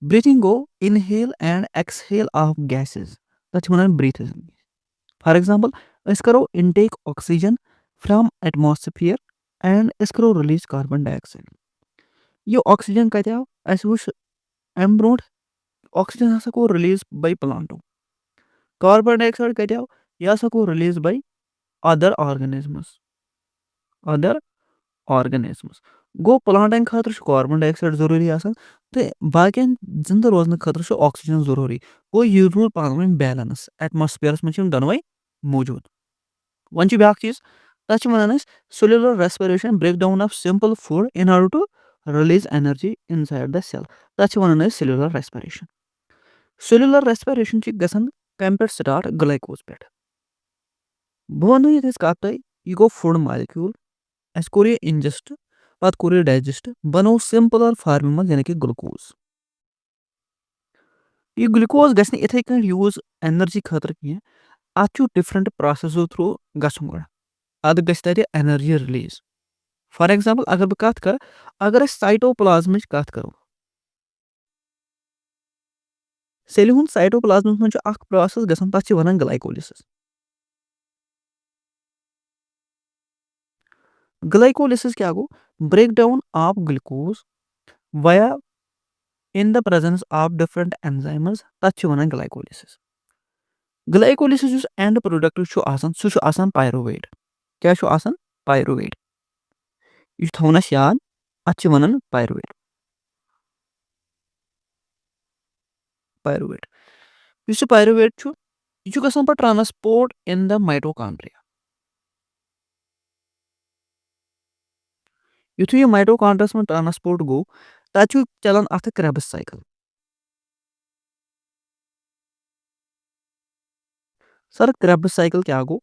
بریٖتھِنگ گوٚو اِنہیل اینڈ ایکسہیل آف گیسِز تَتھ چھِ وَنان بریٖتھِنگ. فار ایگزامپل أسۍ کرو intake oxygen from atmosphere and أسۍ کرو رِلیٖز کاربن ڈاے آکسایڈ. یہِ آکسیجن کَتہِ آو اَسہِ وٕچھ اَمہِ برونٛٹھ آکسیجن ہسا گوٚو رِلیٖز باے پلانٹو. کاربن ڈاے آکسایڈ کَتہِ آو یہِ ہسا گوٚو رِلیٖز باے اَدر آرگنِزمٕز. گوٚو پلانٹن خٲطرٕ چھُ کاربن ڈاے آکسایڈ ضروٗری آسان تہٕ باقین زِندٕ روزنہٕ خٲطرٕ چھُ آکسیجن ضروٗری. گوٚو یہِ روٗد پانہٕ ؤنۍ بیلنس ایٹماسفیرس منٛز چھِ یِم دۄنوے موٗجوٗد. وۄنۍ چھُ بیاکھ چیٖز تَتھ چھِ وَنان أسۍ cellular respiration break down of simple food in order to release energy inside the cell تَتھ چھِ وَنان أسۍ سیلولر ریسپریشن. سیلولر ریسپریشن چھِ گژھان کَمہِ پٮ۪ٹھ سٹارٹ گلایکوز پٮ۪ٹھ. بہٕ وَنو ییٚتہِ کَتھ تۄہہِ یہِ گوٚو فُڈ مالِکیوٗل اَسہِ کوٚر یہِ اِنجسٹ پَتہٕ کوٚر یہِ ڈایجسٹ بَنوو سِمپٕلر فارمہِ منٛز یعنے کہِ گلوکوز. یہِ گلوکوز گژھِ نہٕ یِتھٕے کٔنۍ یوٗز اینرجی خٲطرٕ کینٛہہ اَتھ چھُ ڈِفرنٹ پروسیسو تھروٗ گژھُن گۄڈٕ اَدٕ گژھِ تَتہِ اینرجی رِلیٖز. فار ایگزامپل اگر بہٕ کَتھ کَرٕ اگر أسۍ سایٹو پلازمٕچ کَتھ کَرو سیلہِ ہُنٛد سایٹو پلازمس منٛز چھُ اکھ پروسیس گژھان تَتھ چھِ وَنان گلایکولِسِس. گلایکولِسِس کیاہ گوٚو break down of glucose via in the presence of different enzymes تَتھ چھِ وَنان گلایکولِسِس. گلایکولِسِس یُس اینڈ پروڈکٹ چھُ آسان سُہ چھُ آسان پایروویٹ. کیاہ چھُ آسان پایروویٹ یہِ چھُ تھاوُن اَسہِ یاد اَتھ چھِ وَنان پایروویٹ. یُس یہِ پایروویٹ چھُ یہِ چھُ گژھان پَتہٕ ٹرانسپورٹ اِن د مایٹوکانڈریا. یُتھُے یہِ مایٹوکانڈریاہَس منٛز ٹرانسپوٹ گوٚو تَتہِ چھُ چلان اَتھ کرٛیبٕس سایکل. سر کرٛیبٕس سایکل کیٛاہ گوٚو؟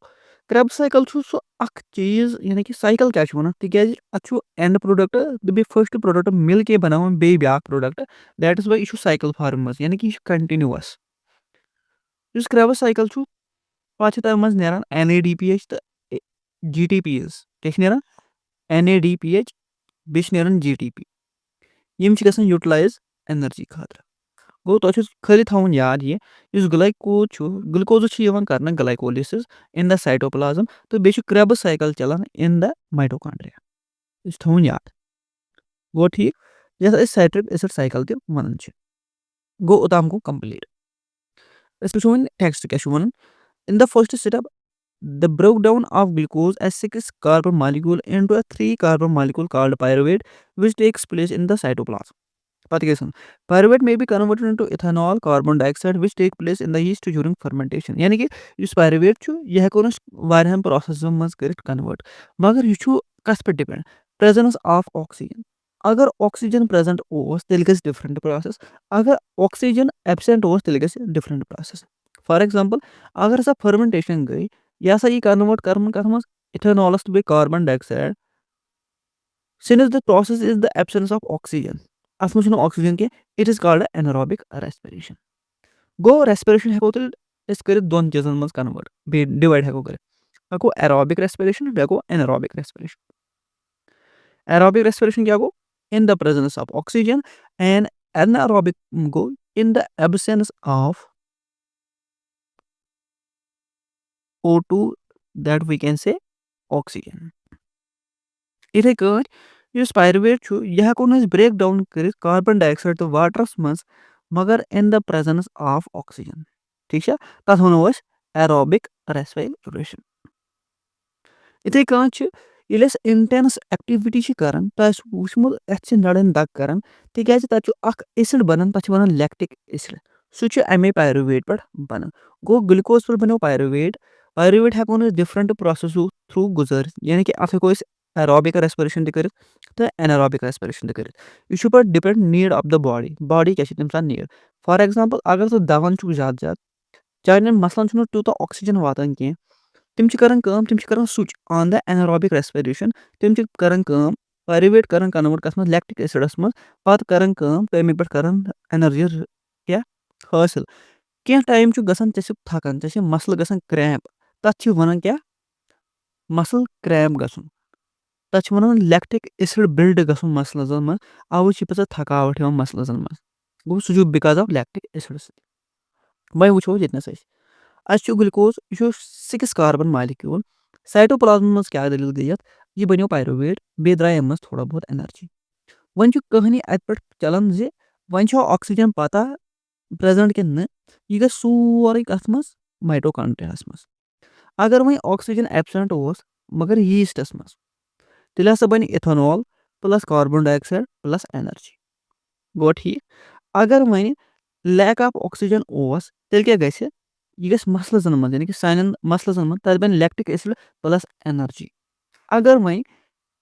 کرٛیبٕس سایکل چھُ سُہ اکھ چیٖز یعنی کہِ سایکل کیٛاہ چھُ وَنان تِکیازِ اَتھ چھُ اینڈ پروڈکٹ تہٕ بیٚیہِ فٔسٹ پروڈکٹ مِل کے بَناوان بیٚیہِ بیاکھ پروڈکٹ دیٹ اِز واے یہِ چھُ سایکل فارم منٛز یعنی کہِ یہِ چھُ کَنٹِنیوٗوَس. یُس کرٛیبٕس سایکل چھُ پَتہٕ چھِ تَمہِ منٛز نیران NADPH تہٕ GTPs کیٛاہ چھِ نیران NADPH بیٚیہِ چھِ نیران GTP. یِم چھِ گژھان یوٗٹِلایز ایٚنرجی خٲطرٕ. گوٚو تۄہہِ چھُ خٲلی تھاوُن یاد یہِ یُس گلایکوز چھُ گلکوزس چھُ یِوان کرنہٕ گلایکولیسِس اِن د سایٹوپلازم تہٕ بیٚیہِ چھُ کرٛیبٕس سایکل چلان اِن د مایٹوکانڈریا. یہِ چھُ تھاوُن یاد. گوٚو ٹھیٖک یَتھ أسۍ سایٹرک ایسِڈ سایکل تہِ وَنان چھِ. گوٚو اوٚتام گوٚو کمپلیٖٹ. أسۍ وٕچھو وۄنۍ ٹیکسٹ کیٛاہ چھُ وَنان. In the first step the breakdown of glucose as 6 carbon molecule into a 3 carbon molecule called pyruvate which takes place in the cytoplasm. پتہٕ کیٛاہ چھُ pyruvate may be converted into ethanol carbon dioxide which take place in the yeast during fermentation. یعنی کہِ یُس pyruvate چھُ یہِ ہٮ۪کون أسۍ واریاہن پروسیسن منٛز کٔرِتھ کنوٲٹ مگر یہِ چھُ کتھ پٮ۪ٹھ ڈِپینڈ پریزنس آف آکسیجن. اگر آکسیجن پریزنٹ اوس تیٚلہِ گژھِ ڈِفرنٹ پروسیس اگر آکسیجن ایبسینٹ اوس تیٚلہِ گژھِ ڈِفرنٹ پروسیس. فار ایگزامپل اگر ہسا فرمنٹیشن گٔے یہِ ہسا یی کنوٲٹ کرنہٕ کتھ منٛز اِتھانالس تہٕ بیٚیہِ کاربن ڈاے oxide since the process is the absence of oxygen. اَتھ منٛز چھُنہٕ آکسیجن کینٛہہ اِٹ از کالڈ ایناروبِک ریسپریشن. گوٚو ریسپریشن ہٮ۪کو تیٚلہِ أسۍ کٔرِتھ دۄن چیٖزن منٛز کنوٲٹ بیٚیہِ ڈِوایڈ ہٮ۪کو کٔرِتھ. اکھ گوٚو ایروبِک ریسپریشن بیٚیہِ گوٚو ایناروبِک ریسپریشن. ایروبِک ریسپریشن کیٛاہ گوٚو in the presence of oxygen and anaerobic گوٚو in the absence of O2 that we can say oxygen. یِتھٕے کٲٹھۍ یُس پایرویٹ چھُ یہِ ہٮ۪کو نہٕ أسۍ بریک ڈاوُن کٔرِتھ کاربن ڈاے آکسایڈ تہٕ واٹرس منٛز مگر in the presence of oxygen. ٹھیٖک چھا تتھ وَنو أسۍ ایروبِک ریسپریشن. یِتھٕے کٲٹھۍ چھِ ییٚلہِ أسۍ اِنٹینس ایکٹِوِٹی چھِ کران تۄہہِ آسوٕ وٕچھمُت اَتھ چھِ نرٮ۪ن دگ کران تِکیازِ تَتہِ چھُ اکھ ایسِڈ بنان تَتھ چھِ وَنان لیکٹِک ایسِڈ سُہ چھُ اَمے پایرویٹ پٮ۪ٹھ بنان. گوٚو گلوکوز پٮ۪ٹھ بنیو پایرویٹ ہٮ۪کو نہٕ أسۍ ڈِفرنٹ پروسیسو تھروٗ گُزٲرِتھ یعنی کہِ اَتھ ہٮ۪کو أسۍ ایروبِک ریسپریشن تہِ کٔرِتھ تہٕ ایناروبِک ریسپریشن تہِ کٔرِتھ. یہِ چھُ پَتہٕ depend need of the body کیاہ چھِ تَمہِ ساتہٕ نیٖڈ. فار ایگزامپل اگر ژٕ دون چھُکھ زیادٕ زیادٕ چانٮ۪ن مسلن چھُنہٕ تیوٗتاہ آکسیجن واتان کینٛہہ تِم چھِ کران کٲم تِم چھِ کران سُچ آن د ایناروبِک ریسپریشن. تِم چھِ کران کٲم پایرویٹ کران کنوٲٹ کتھ منٛز لیکٹِک ایسِڈس منٛز پتہٕ کران کٲم تَمہِ پٮ۪ٹھ کران اینرجی کیاہ حٲصِل. کینٛہہ ٹایم چھُ گژھان ژےٚ چھُکھ تھکان ژےٚ چھِ مسلہٕ گژھان کریمپ تتھ چھِ وَنان کیاہ مسل کریمپ گژھُن. تَتھ چھِ وَنان لیکٹِک ایسِڈ بِلڈ گژھُن مسلزن منٛز اَوے چھِ پَتہٕ تھکاوٹ یِوان مسلزن منٛز. گوٚو سُہ چھُ بِکاز آف لیکٹِک ایسِڈ سۭتۍ. وۄنۍ وٕچھو أسۍ ییٚتنس اَسہِ چھُ گلوکوز یہِ چھُ 6 کاربن مالِکیوٗل سایٹوپلازمس منٛز کیاہ دٔلیٖل گٔے یتھ یہِ بنیو پایرویٹ بیٚیہِ درٛاے اَمہِ منٛز تھوڑا بہت اینرجی. وۄنۍ چھُ کٕہٲنی اَتہِ پٮ۪ٹھ چلان زِ وۄنۍ چھُ آکسیجن پتہ پریزنٹ کِنہٕ نہ یہِ گژھِ سورُے کتھ منٛز مایٹوکانڈریاہس منٛز. اگر وۄنۍ آکسیجن ایبسینٹ اوس مگر ییٖسٹس منٛز تیٚلہِ ہسا بنہِ اِتھانول پلس کاربن ڈاے آکسایڈ پلس اینرجی. گوٚو ٹھیٖک. اگر وۄنۍ لیک آف آکسیجن اوس تیٚلہِ کیاہ گژھِ یہِ گژھِ مسلزن منٛز یعنی کہِ سانٮ۪ن مسلزن منٛز تتہِ بنہِ لیکٹِک ایسِڈ پلس اینرجی. اگر وۄنۍ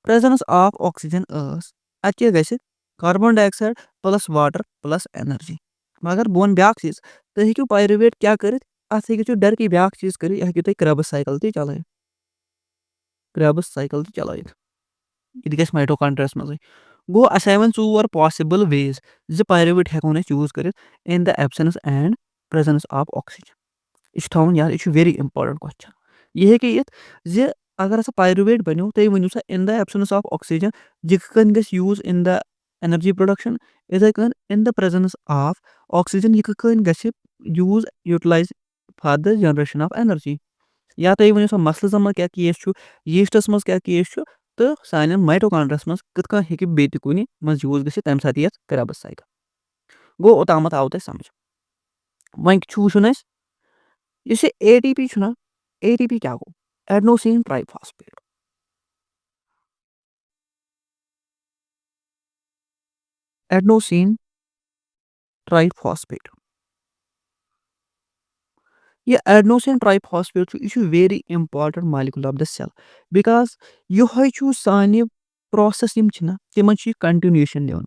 پریزنس آف آکسیجن ٲس اتہِ کیاہ گژھِ کاربن ڈاے oxide plus water plus energy. مگر بہٕ وَنہٕ بیاکھ چیٖز تُہۍ ہیٚکِو پایرویٹ کیاہ کٔرِتھ اَتھ ہیٚکِو تُہۍ ڈایریکٹلی بیاکھ چیٖز کٔرِتھ یہِ ہیٚکِو تُہۍ کرٛیبٕس سایکل تہِ چلٲیِتھ. یہِ تہِ گژھِ مایٹوکانڈریاہس منٛزٕے. گوٚو اَسہِ آیہِ وۄنۍ 4 پاسِبٕل ویز زِ پایرویٹ ہٮ۪کون أسۍ یوٗز کٔرِتھ in the absence and presence of oxygen. یہِ چھُ تھاوُن یاد یہِ چھُ ویری اِمپاٹنٹ کوسچن. یہِ ہیٚکہِ یِتھ زِ اگر ہسا پایرویٹ بنیو تُہۍ ؤنِو سا in the absence of oxygen یہِ کِتھ کٔنۍ گژھِ use in the energy production یِتھٕے کٔنۍ in the presence of oxygen یہِ کِتھ کٔنۍ گژھِ use utilize for the generation of energy. یا تُہۍ ؤنِو سا مسلزن منٛز کیاہ کیس چھُ ییٖسٹس منٛز کیاہ کیس چھُ تہٕ سانٮ۪ن مایٹوکانڈریاہس منٛز کِتھ کٔنۍ ہیٚکہِ بیٚیہِ تہِ کُنہِ منٛز یوٗز گٔژھِتھ تَمہِ ساتہٕ یی یَتھ کرٛیبٕس سایکل. گوٚو اوٚتامتھ آو تۄہہِ سمجھ. وۄنۍ چھُ وٕچھُن اَسہِ یُس یہِ ATP چھُنہ ATP کیاہ گوٚو adenosine triphosphate. Adenosine triphosphate یہِ ایڈنوسین ٹرائی فاسفیٹ چھُ یہِ چھُ very important molecule of the cell because یِہوے چھُ سانہِ پرٛوسٮ۪س یِم چھِنہ تِمن چھُ یہِ کنٹِنیوٗشن دِوان.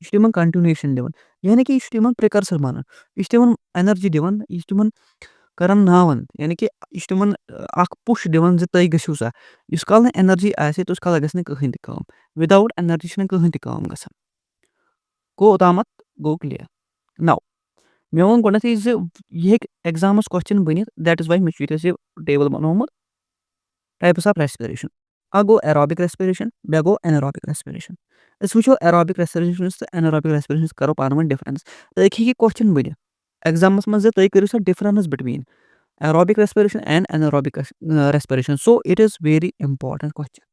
یہِ چھُ تِمن کنٹِنیوٗشن دِوان یعنی کہِ یہِ چھُ تِمن پرٛکرسر بنان. یہِ چھُ تِمن اٮ۪نرجی دِوان. یہِ چھُ تِمن کران ناوان یعنی کہِ یہِ چھُ تِمن اکھ پُش دِوان زِ تُہۍ گٔژھِو سا. یُس کال نہٕ اٮ۪نرجی آسہِ تیُس کال گژھِ نہٕ کٕہٕنۍ تہِ کٲم. وِداوُٹ اٮ۪نرجی چھِنہٕ کٕہٕنۍ تہِ کٲم گژھان. گوٚو اوٚتامتھ گوٚو کٕلیر. نو مےٚ ووٚن گۄڈنٮ۪تھٕے زِ یہِ ہیٚکہِ ایٚگزامس کوسچن بٔنِتھ دیٹ اِز واے مےٚ چھُ ییٚتٮ۪س یہِ ٹیبل بنومُت. ٹایپٕس آف ریسپریشن اکھ گوٚو ایروبِک ریسپریشن بیٛاکھ گوٚو ایناروبِک ریسپریشن. أسۍ وٕچھو ایروبِک ریسپریشنس تہٕ ایناروبِک ریسپریشنس کرو پانہٕ ؤنۍ ڈِفرنس. تہٕ أکۍ ہیٚکہِ کوسچن بٔنِتھ ایٚگزامس منٛز زِ تُہۍ کٔرِو سا difference between aerobic respiration and anaerobic respiration. So it is very important question.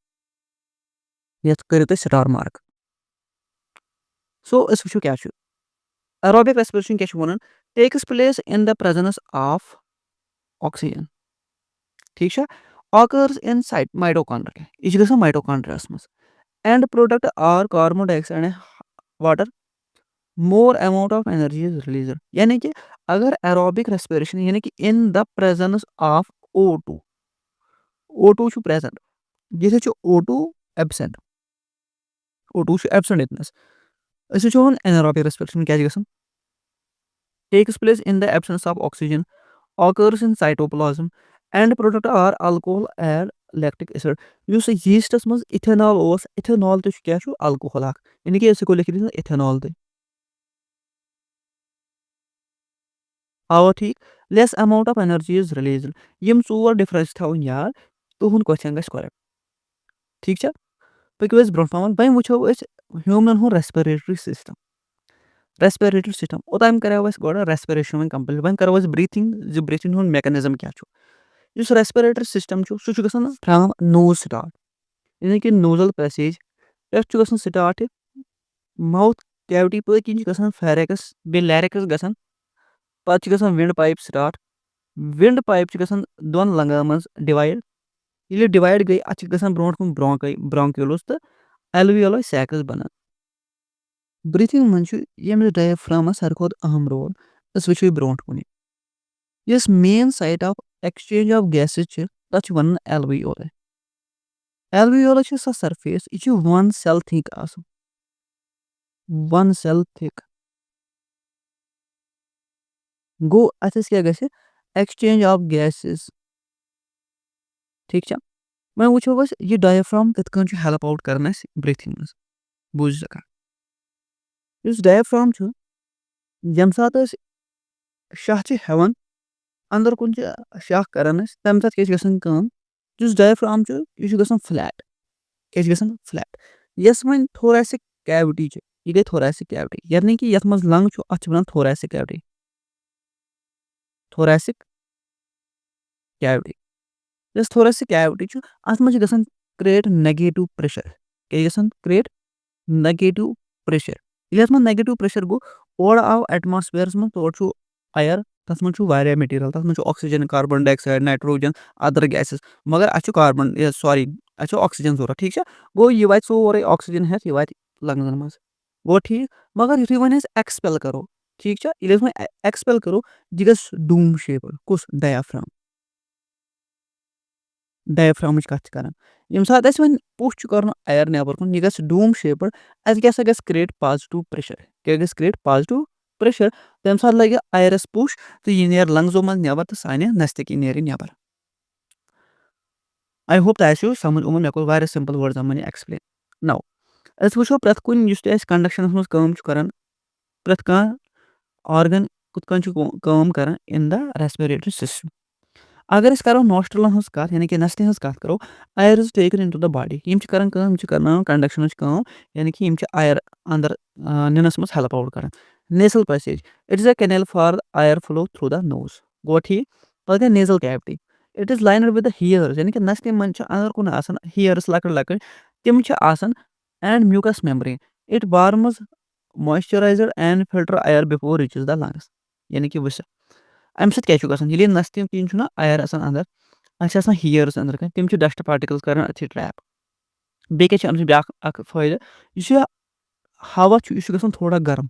یتھ کٔرِو تُہۍ سٹار مارک. سو أسۍ وٕچھو کیٛاہ چھُ ایروبِک ریسپریشن کیٛاہ چھُ وَنان tax place in the presence of oxygen. ٹھیٖک چھا آکٲرٕز اِن مایٹوکانڈریا. یہِ چھِ گژھان مایٹوکانڈریاہس منٛز. End product are carbon dioxide and water. More amount of energy is released. یعنی کہِ اگر ایروبِک ریسپریشن یعنی کہِ in the presence of O2 O2 چھُ پریزنٹ ییٚتہِ چھُ O2 ایبسینٹ. O2 چھُ ایبسینٹ ییٚتنس. أسۍ وٕچھو وۄنۍ ایناروبِک ریسپریشن کیٛاہ چھِ گژھان takes place in the absence of oxygen occurs in cytoplasm end product are alcohol and lactic acid. یُس ییٖسٹس منٛز اِتھینال اوس اِتھینال تہِ چھُ کیٛاہ چھُ الکوہول اکھ یعنی کہِ أسۍ ہٮ۪کو لیکھِتھ اِتھینال تہِ. آوا ٹھیٖک less amount of energy is released. یِم ژور ڈِفرنس چھِ تھاوٕنۍ یاد تُہُنٛد کوسچن گژھِ کریکٹ. ٹھیٖک چھا پٔکِو أسۍ برونٛٹھ پہم. وۄنۍ وٕچھو أسۍ ہیوٗمنن ہُنٛد ریسپریٹری سِسٹم. ریسپریٹری سِسٹم اوٚتام کریو اَسہِ گۄڈٕ ریسپریشن وۄنۍ کمپلیٖٹ. وۄنۍ کرو أسۍ بریٖتھِنگ زِ بریٖتھِنگ ہُنٛد میکانِزم کیٛاہ چھُ. یُس ریسپریٹری سِسٹم چھُ سُہ چھُ گژھان فرام نوز سٹاٹ یعنی کہِ نوزل پیسیج پٮ۪ٹھ چھُ گژھان سٹاٹ یہِ ماوُتھ کیوٹی پٔتۍ کِنۍ چھُ گژھان فیریکس بیٚیہِ لیرِکس گژھان. پتہٕ چھُ گژھان ونڈ پایپ سٹاٹ. ونڈ پایپ چھِ گژھان دۄن لنگن منٛز ڈِوایڈ. ییٚلہِ ڈِوایڈ گٔے اتھ چھِ گژھان برونٛٹھ کُن برونکیولٕز تہٕ ایلویولے سیکٕس بنان. بریٖتھِنگ منٛز چھُ ییٚمِس ڈایفرامس ساروی کھۄتہٕ اہم رول. أسۍ وٕچھو یہِ برونٛٹھ کُنہِ یۄس main site of exchange of gases چھِ تتھ چھِ ونان ایلویولے. ایلویولے چھِ سۄ سرفیس یہِ چھِ ون سیل تھِک آسان. ون سیل تھِک گوٚو اتھس کیٛاہ گژھِ ایکسچینج آف گیسز. ٹھیٖک چھا وۄنۍ وٕچھو أسۍ یہِ ڈایفرام کِتھ کٔنۍ چھُ ہیلپ آوُٹ کران اَسہِ بریٖتھِنگ منٛز. بوٗزِو سا کتھ یُس ڈایفرام چھُ ییٚمہِ ساتہٕ أسۍ شاہ چھِ ہٮ۪وان اندر کُن چھِ شاہ کران أسۍ تمہِ ساتہٕ کیٛاہ چھِ گژھان کٲم یُس ڈایفرام چھُ یہِ چھُ گژھان فلیٹ. کیٛاہ چھِ گژھان فلیٹ. یۄس وۄنۍ تھوریسِک کیوٹی چھِ یہِ گٔے تھوریسِک کیوٹی یعنی کہِ یتھ منٛز لنگ چھُ اتھ چھِ ونان تھوریسِک کیوٹی. تھوریسِک کیوٹی یۄس تھوریسِک کیوٹی چھُ اتھ منٛز چھِ گژھان کریٹ نیگیٹِو پریشر. کیٛاہ چھِ گژھان کریٹ نیگیٹِو پریشر. ییٚلہِ اتھ منٛز نیگیٹِو پریشر گوٚو اورٕ آو ایٹماسفیرس منٛز تورٕ چھُ اَیر تتھ منٛز چھُ واریاہ میٹیٖریل تتھ منٛز چھُ آکسیجن کاربن ڈائی آکسایڈ نایٹروجن ادر گیسز مگر اَسہِ چھُ کاربن سوری اَسہِ چھُ آکسیجن ضوٚرتھ. ٹھیٖک چھا گوٚو یہِ واتہِ سورُے آکسیجن ہٮ۪تھ یہِ واتہِ لنگزن منٛز. گوٚو ٹھیٖک مگر یِتھُے وۄنۍ أسۍ ایکسپیل کرو ٹھیٖک چھا ییٚلہِ أسۍ وۄنۍ ایکسپیل کرو یہِ گژھِ ڈوٗم شیپٕڈ. کُس ڈایفرام ڈایفرامٕچ کتھ چھِ کران. ییٚمہِ ساتہٕ اَسہِ وۄنۍ پُش چھُ کرُن اَیر نٮ۪بر کُن یہِ گژھِ ڈوٗم شیپٕڈ. اَسہِ کیٛاہ سا گژھِ کریٹ پازٹِو پریشر. کیٛاہ گژھِ کریٹ پازٹِو پریشر. تمہِ ساتہٕ لگہِ اَیرس پُش تہٕ یہِ نیرِ لنگزو منٛز نٮ۪بر تہٕ سانہِ نستہٕ نیرِ نٮ۪بر. آی ہوپ تۄہہِ آسیو سمجھ آمُت. مےٚ کوٚر واریاہ سمپل وٲڈزن منٛز یہِ ایکسپلین. نو أسۍ وٕچھو پرٮ۪تھ کُنہِ یُس تہِ اَسہِ کنڈکشنس منٛز کٲم چھُ کران پرٮ۪تھ کانٛہہ آرگن کِتھ کٔنۍ چھُ کٲم کران اِن د ریسپریٹری سسٹم. اگر أسۍ کرو نوسٹرلن ہٕنٛز کتھ یعنی کہِ نستہِ ہٕنٛز کتھ کرو air is taken in to the body. یِم چھِ کران کٲم یِم چھِ کرناوان کنڈکشنٕچ کٲم یعنی کہِ یِم چھِ اَیر اندر نِنس منٛز ہیلپ آوُٹ کران. Nasal passage it is a channel for air flow through the nose. گوٚو ٹھیٖک پتہٕ گٔے nasal cavity it is lined with the hairs یعنی کہِ نستہِ منٛز چھِ اندر کُن آسان ہِیٲرٕز لۄکٕٹۍ لۄکٕٹۍ تِم چھِ آسان and mucous membrane it warms moisturized and filter air before reaches the lungs. یعنی کہِ وٕچھ سا امہِ سۭتۍ کیٛاہ چھُ گژھان ییٚلہِ نستہِ کِنۍ چھُنہ اَیر آسان اندر اَتھ چھِ آسان ہِیٲرٕز أنٛدرٕ کَنۍ تِم چھِ ڈسٹ پاٹِکلز کران أتھی ٹریپ. بیٚیہِ کیٛاہ چھِ اَمہِ سۭتۍ بیاکھ اکھ فٲیدٕ یُس یہِ ہوا چھُ یہِ چھُ گژھان تھوڑا گرم.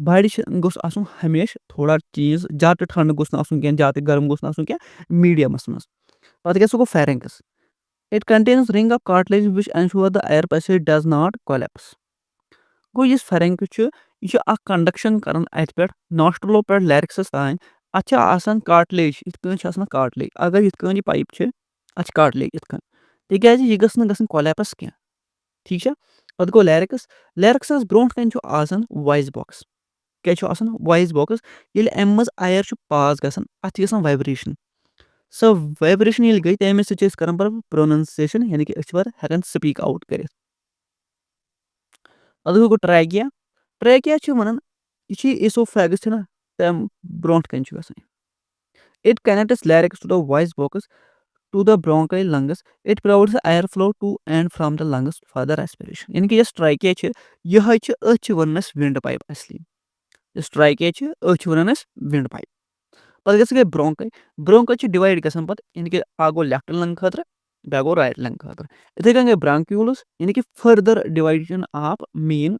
باڈی گوٚژھ آسُن ہمیشہٕ تھوڑا چیٖز زیادٕ تہِ ٹھنڈٕ گوٚژھ نہٕ آسُن کینٛہہ زیادٕ تہِ گرم گوٚژھ نہٕ آسُن کینٛہہ میٖڈیمس منٛز. پتہٕ کیٛاہ سُہ گوٚو فیرنگس. It contains ring of cartilage which ensure the air passage does not collapse. گوٚو یُس pharynx چھُ یہِ چھُ اکھ کنڈکشن کران اتہِ پٮ۪ٹھ نوسٹرلو پٮ۪ٹھ لیرکسس تانۍ اتھ چھِ آسان کارٹلیج یِتھ کٔنۍ چھِ آسان کارٹلیج اگر یِتھ کٔنۍ یہِ پایپ چھِ اتھ چھِ کارٹلیج یِتھ کٔنۍ تِکیازِ یہِ گٔژھ نہٕ گژھٕنۍ کولیپس کینٛہہ ٹھیٖک چھا پتہٕ گوٚو لیرکس لیرکسس برونٛٹھ کَنۍ چھُ آسان وایس باکس کیاہ چھُ آسان وایس باکس ییٚلہِ اَمہِ منٛز اَیر چھُ پاس گژھان اتھ چھِ گژھان وایبریشن سۄ وایبریشن ییٚلہِ گٔے تَمہِ سۭتۍ چھِ أسۍ کران پتہٕ پروننسیشن یعنی کہِ أسۍ چھِ پتہٕ ہٮ۪کان سپیٖک آوُٹ کٔرِتھ پتہٕ گوٚو ٹریکیا ٹریکیا چھِ وَنان یہِ چھِ ایسوفیگس چھِنہ تَمہِ برونٛٹھ کَنۍ چھُ گژھان it connects larynx to the voice box to the bronchi lungs it provides air flow to and from the lungs for the respiration یعنی کہِ یۄس ٹریکیا چھِ یِہوے چھِ أتھۍ چھِ وَنان أسۍ ونڈ پایپ اصلی یۄس ٹریکیا چھِ أتھۍ چھِ وَنان أسۍ ونڈ پایپ پتہٕ گٔے برونکائی برونکائی چھِ ڈِوایڈ گژھان پتہٕ یعنی کہِ اکھ گوٚو لیفٹ لنگ خٲطرٕ بیاکھ گوٚو رایٹ لنگ خٲطرٕ یِتھٕے کٔنۍ گٔے برانکیوٗلٕز یعنی کہِ فٔردر ڈِوایڈیشن آف مین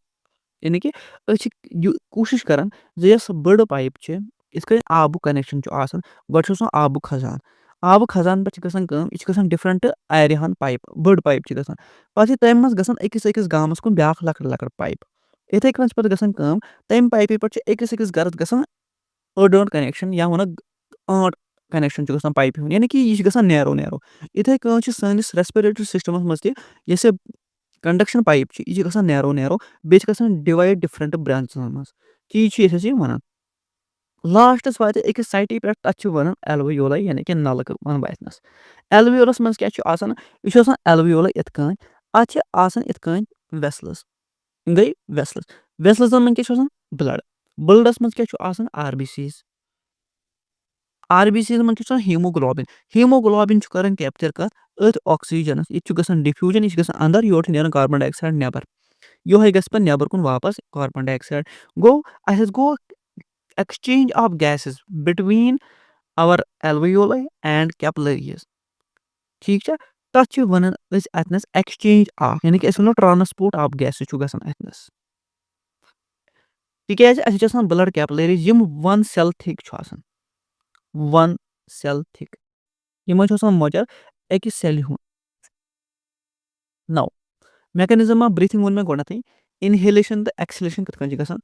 یعنی کہِ أسۍ چھِ یہِ کوٗشِش کران زِ یۄس بٔڑ پایپ چھِ یِتھ کٔنۍ آبُک کنیکشن چھُ آسان گۄڈٕ چھُ آسان آبُک خزان آبہٕ خزان پٮ۪ٹھ چھِ گژھان کٲم یہِ چھِ گژھان ڈِفرنٹ ایریاہن پایپ بٔڑ پایپ چھِ گژھان پتہٕ چھِ تَمہِ منٛز گژھان أکِس گامس کُن بیاکھ لۄکٕٹ لۄکٕٹ پایپ یِتھٕے کٔنۍ چھِ پتہٕ گژھان کٲم تَمہِ پایپہِ پٮ۪ٹھ چھِ أکِس گرس گژھان أڑ کنیکشن یا وَنو آنٹ کنیکشن چھُ گژھان پایپہِ ہُنٛد یعنی کہِ یہِ چھُ گژھان نیرو نیرو یِتھٕے کٔنۍ چھِ سٲنِس ریسپریٹری سسٹمس منٛز تہِ یۄس یہِ کنڈکشن پایپ چھِ یہِ چھِ گژھان نیرو نیرو بیٚیہِ چھِ گژھان ڈِوایڈ ڈِفرنٹ برانچزن منٛز تی چھِ أسۍ یہِ وَنان لاسٹس واتہِ أکِس سایٹہِ پٮ۪ٹھ تتھ چھِ وَنان ایلویولاے یعنی کہِ نلکہٕ وَنہٕ بہٕ اتنس ایلویولس منٛز کیاہ چھُ آسان یہِ چھُ آسان ایلویولا یِتھ کٔنۍ اتھ چھِ آسان یِتھ کٔنۍ ویسلٕز گٔے ویسلٕز ویسلزن منٛز کیاہ چھُ آسان بٕلڈ بٕلڈس منٛز کیاہ چھُ آسان R B Cs R B Cs منٛز چھُ آسان ہیٖموگلوبِن ہیٖموگلوبِن چھُ کران کیپچر کتھ أتھۍ آکسیجنس ییٚتہِ چھُ گژھان ڈِفیوجن یہِ چھُ گژھان اندر یورٕ چھُ نیران کاربن ڈاے آکسایڈ نٮ۪بر یِہوے گژھِ پتہٕ نٮ۪بر کُن واپس کاربن ڈاے آکسایڈ گوٚو اسہِ حظ گوٚو ایکسچینج آف گیسز بِٹویٖن اور ایلویولاے اینڈ کیپلریٖز ٹھیٖک چھا تتھ چھِ وَنان أسۍ اتنس ایکسچینج آف یعنی کہِ أسۍ وَنو ٹرانسپورٹ آف گیسز چھُ گژھان اتنس تِکیازِ اَسہِ چھِ آسان بٕلڈ کیپلریٖز یِم ون سیل تھِک چھُ آسان ون سیل تھِک یِمن چھُ آسان مۄچر أکِس سیلہِ ہُنٛد نو میکینزم آف بریٖتھنگ ووٚن مےٚ گۄڈنیتھٕے انہیلیشن تہٕ ایکسلیشن کِتھ کٔنۍ چھِ گژھان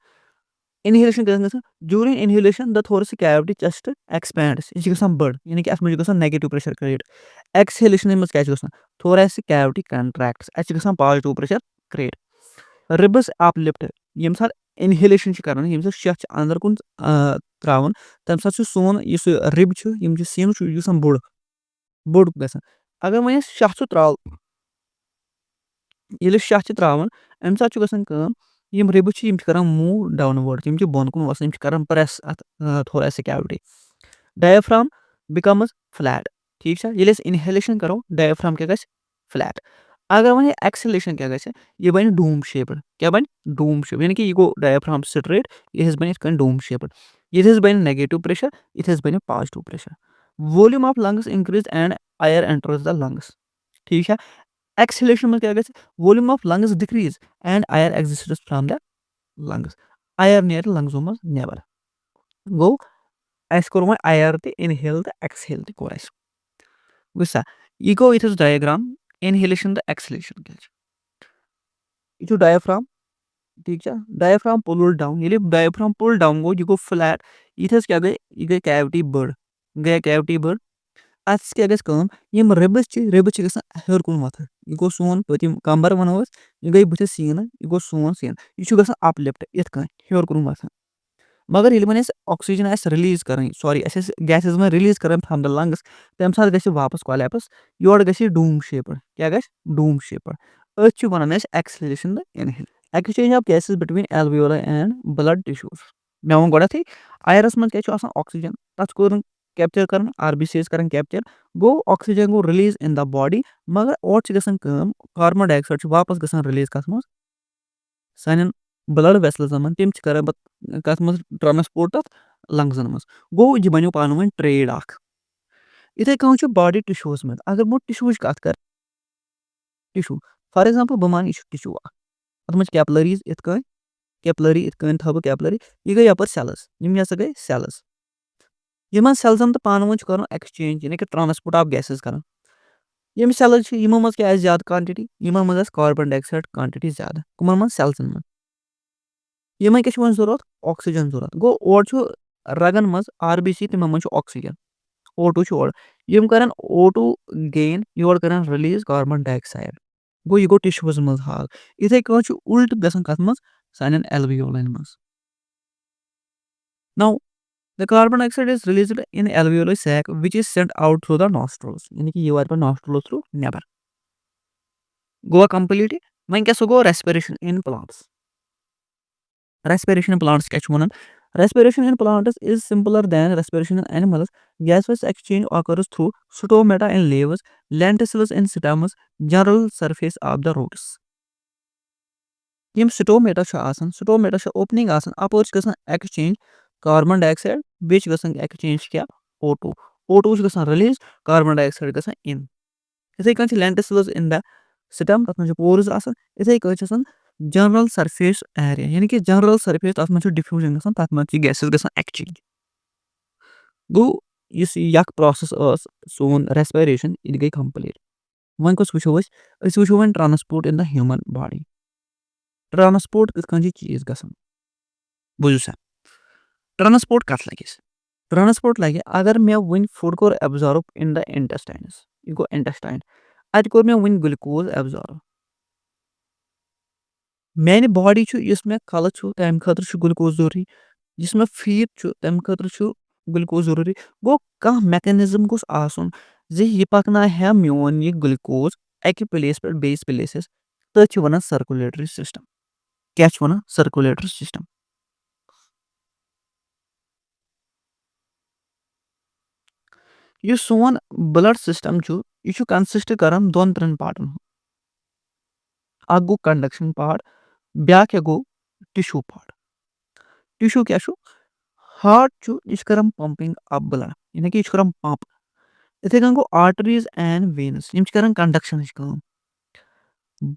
انہیلیشن کِتھ کٔنۍ گژھان during inhalation the thorax cavity chest expands یہِ چھِ گژھان بٔڑ یعنی کہِ اتھ منٛز چھُ گژھان نیگیٹِو پریشر کریٹ ایکسہلیشن منٛز کیاہ چھُ گژھان تھوریسِک کیوٹی کنٹریکٹس اَتہِ چھِ گژھان positive pressure create ribs up lift ییٚمہِ ساتہٕ انہیلیشن چھِ کران ییٚمہِ ساتہٕ شاہ چھِ اندر کُن تراوان تمہِ ساتہٕ چھُ سون یُس رِب چھُ یِم چھِ سیٖنہٕ چھُ یہِ گژھان بوٚڑ گژھان اگر وۄنۍ أسۍ شاہ چھُ تراوو ییٚلہِ أسۍ شاہ چھِ تراوان اَمہِ ساتہٕ چھُ گژھان کٲم یِم رِبٕس چھِ یِم چھِ کران موٗو ڈاوُن وٲڈ یِم چھِ بۄن کُن وَسان یِم چھِ کران پریس اتھ تھوریسِک کیوٹی ڈایفرام بِکمٕز فلیٹ ٹھیٖک چھا ییٚلہِ أسۍ انہیلیشن کرو ڈایفرام کیاہ گژھِ فلیٹ اگر وۄنۍ ایکسلیشن کیاہ گژھِ یہِ بنہِ ڈوم شیپٕڈ کیاہ بنہِ ڈوم شیپ یعنی کہِ یہِ گوٚو ڈایفرام سٹریٹ یہِ حظ بنہِ یِتھ کٔنۍ ڈوم شیپٕڈ ییٚتہِ حظ بنہِ نیگیٹِو پریشر ییٚتہِ حظ بنہِ positive pressure volume of lungs increase and air enters the lungs ٹھیٖک چھا ایکسلیشن منٛز کیاہ گژھِ volume of lungs decrease and air exits from the lungs air نیرِ لنگزو منٛز نٮ۪بر گوٚو اَسہِ کوٚر وۄنۍ ایر تہِ انہیل تہٕ ایکسہیل تہِ کوٚر اَسہِ بوٗزتھا یہِ گوٚو ییٚتھس ڈایگرام انہیلیشن تہٕ ایکسلیشن کیاہ چھُ یہِ چھُ ڈایفرام ٹھیٖک چھا ڈایفرام پُلڈ ڈاوُن ییٚلہِ ڈایفرام پُل ڈاوُن گوٚو یہِ گوٚو فلیٹ ییٚتہِ حظ کیاہ گٔے یہِ گٔے کیوٹی بٔڑ گٔے کیوٹی بٔڑ اَتھ کیاہ گژھِ کٲم یِم رِبٕس چھِ گژھان ہیوٚر کُن وۄتھٕنۍ یہِ گوٚو سون پٔتِم کمبر وَنو أسۍ یہِ گٔے بٕتھِس سیٖنہٕ یہِ گوٚو سون سیٖن یہِ چھُ گژھان اپ لِفٹ یِتھ کٔنۍ ہیوٚر کُن وۄتھان مگر ییٚلہِ وۄنۍ اَسہِ آکسیجن آسہِ رِلیٖز کَرٕنۍ سوری اَسہِ آسہِ گیسِز وۄنۍ رِلیٖز کَرٕنۍ فرام د لنگس تَمہِ ساتہٕ گژھِ واپس کولیپس یورٕ گژھِ یہِ ڈوٗم شیپٕڈ کیاہ گژھِ ڈوٗم شیپٕڈ أتھۍ چھِ وَنان أسۍ ایکسلیشن تہٕ inhale exchange of gases between alveoli and blood tissues مےٚ ووٚن گۄڈنیتھٕے اَیرس منٛز کیاہ چھُ آسان آکسیجن تتھ کوٚرُن کیپچر کران آر بی سی کران کیپچر گوٚو آکسیجن گوٚو رِلیٖز اِن د باڈی مگر اورٕ چھِ گژھان کٲم کاربن ڈاے آکسایڈ چھُ واپس گژھان رِلیٖز کتھ منٛز سانٮ۪ن بٕلڈ ویسلزن منٛز تِم چھِ کران پتہٕ کتھ منٛز ٹرانسپورٹ تتھ لنگزن منٛز گوٚو یہِ بنیو پانہٕ ؤنۍ ٹریڈ اکھ یِتھٕے کٔنۍ چھُ باڈی ٹِشوٗز منٛز اگر بہٕ ٹِشوٗچ کتھ کرٕ ٹِشوٗ فار ایگزامپٕل بہٕ ونہٕ یہِ چھُ ٹِشوٗ اکھ اتھ منٛز چھِ کیپلریٖز یِتھ کٔنۍ کیپلری یِتھ کٔنۍ تھاوٕ بہٕ کیپلری یہِ گٔے یپٲرۍ سیلٕز یِم ہسا گٔے سیلٕز یِمن سیلزن تہٕ پانہٕ ؤنۍ چھُ کرُن ایکسچینج یعنی کہِ ٹرانسپورٹ آف گیسز کران یِم سیلٕز چھِ یِمو منٛز کیٛاہ آسہِ زیادٕ کانٹِٹی یِمن منٛز آسہِ کاربن ڈاے آکسایڈ کانٹِٹی زیادٕ کٕمن منٛز سیلزن منٛز یِمن کیٛاہ چھُ وۄنۍ ضوٚرتھ آکسیجن ضوٚرتھ گوٚو اورٕ چھُ رگن منٛز آر بی سی تِمن منٛز چھُ آکسیجن O2 چھُ اورٕ یِم کرن O2 گین یورٕ کرن رِلیٖز کاربن ڈاے آکسایڈ گوٚو یہِ گوٚو ٹِشوٗوَس منٛز حال یِتھٕے کٲٹھۍ چھُ اُلٹہٕ گژھان کتھ منٛز سانٮ۪ن ایلویولن منٛز نو the carbon dioxide is released in alveolar sac which is sent out through the nostrils یعنی کہِ یہِ واتہِ پتہٕ nostrils through نٮ۪بر گوٚوا کمپلیٖٹ وۄنۍ کیٛاہ سُہ گوٚو respiration in plants respiration in plants کیٛاہ چھُ وَنان respiration in plants is simpler than respiration in animals gaseous exchange occurs through stomata in leaves lenticels in stems general surface of the roots یِم stomata چھُ آسان stomata چھِ opening آسان اپٲرۍ چھِ گژھان exchange carbon dioxide بیٚیہِ چھِ گژھان exchange کیٛاہ O2 O2 چھُ گژھان رِلیٖز carbon dioxide گژھان in یِتھٕے کٔنۍ چھِ lenticels in the stem تَتھ منٛز چھِ pores آسان یِتھٕے کٔنۍ چھِ آسان جنرل سرفیس ایریا یعنی کہِ جنرل سرفیس تَتھ منٛز چھُ ڈِفیوٗجن گژھان تَتھ منٛز چھِ گیسز گژھان ایکسچینج گوٚو یُس یہِ یکھ پروسیس ٲس سون ریسپریشن یہِ تہِ گٔے کمپلیٖٹ وۄنۍ کُس وٕچھو أسۍ وٕچھو وۄنۍ transport in the human body transport کِتھ کٔنۍ چھِ چیٖز گژھان بوٗزِو سا ٹرانسپورٹ کتھ لگہِ اَسہِ ٹرانسپورٹ لگہِ اگر مےٚ وٕنۍ فُڈ کوٚر ایبزارٕو اِن د انٹسٹاینس یہِ گوٚو انٹسٹاین اَتہِ کوٚر مےٚ وٕنۍ گلوکوز ایبزارٕو میانہِ باڈی چھُ یُس مےٚ کھلہٕ چھُ تَمہِ خٲطرٕ چھُ گلوکوز ضروٗری یُس مےٚ فیٖڈ چھُ تَمہِ خٲطرٕ چھُ گلوکوز ضروٗری گوٚو کانٛہہ میکینزم گوٚژھ آسُن زِ یہِ پکناے ہا میون یہِ گلوکوز اکہِ پلیس پٮ۪ٹھ بیٚیِس پلیسس تٔتھۍ چھِ وَنان سرکولیٹری سِسٹم کیاہ چھِ وَنان سرکولیٹری سِسٹم یُس سون بلڈ سِسٹم چھُ یہِ چھُ کنسسٹ کران دۄن ترٛٮ۪ن پارٹن ہُنٛد اکھ گوٚو کنڈکشن پارٹ بیاکھ کیاہ گوٚو ٹِشوٗ پارٹ ٹِشوٗ کیاہ چھُ ہارٹ چھُ یہِ چھُ کران پمپِنگ آف بلڈ یعنی کہِ یہِ چھُ کران پمپ یِتھٕے کٔنۍ گوٚو آرٹریٖز اینڈ وینٕز یِم چھِ کران کنڈکشنٕچ کٲم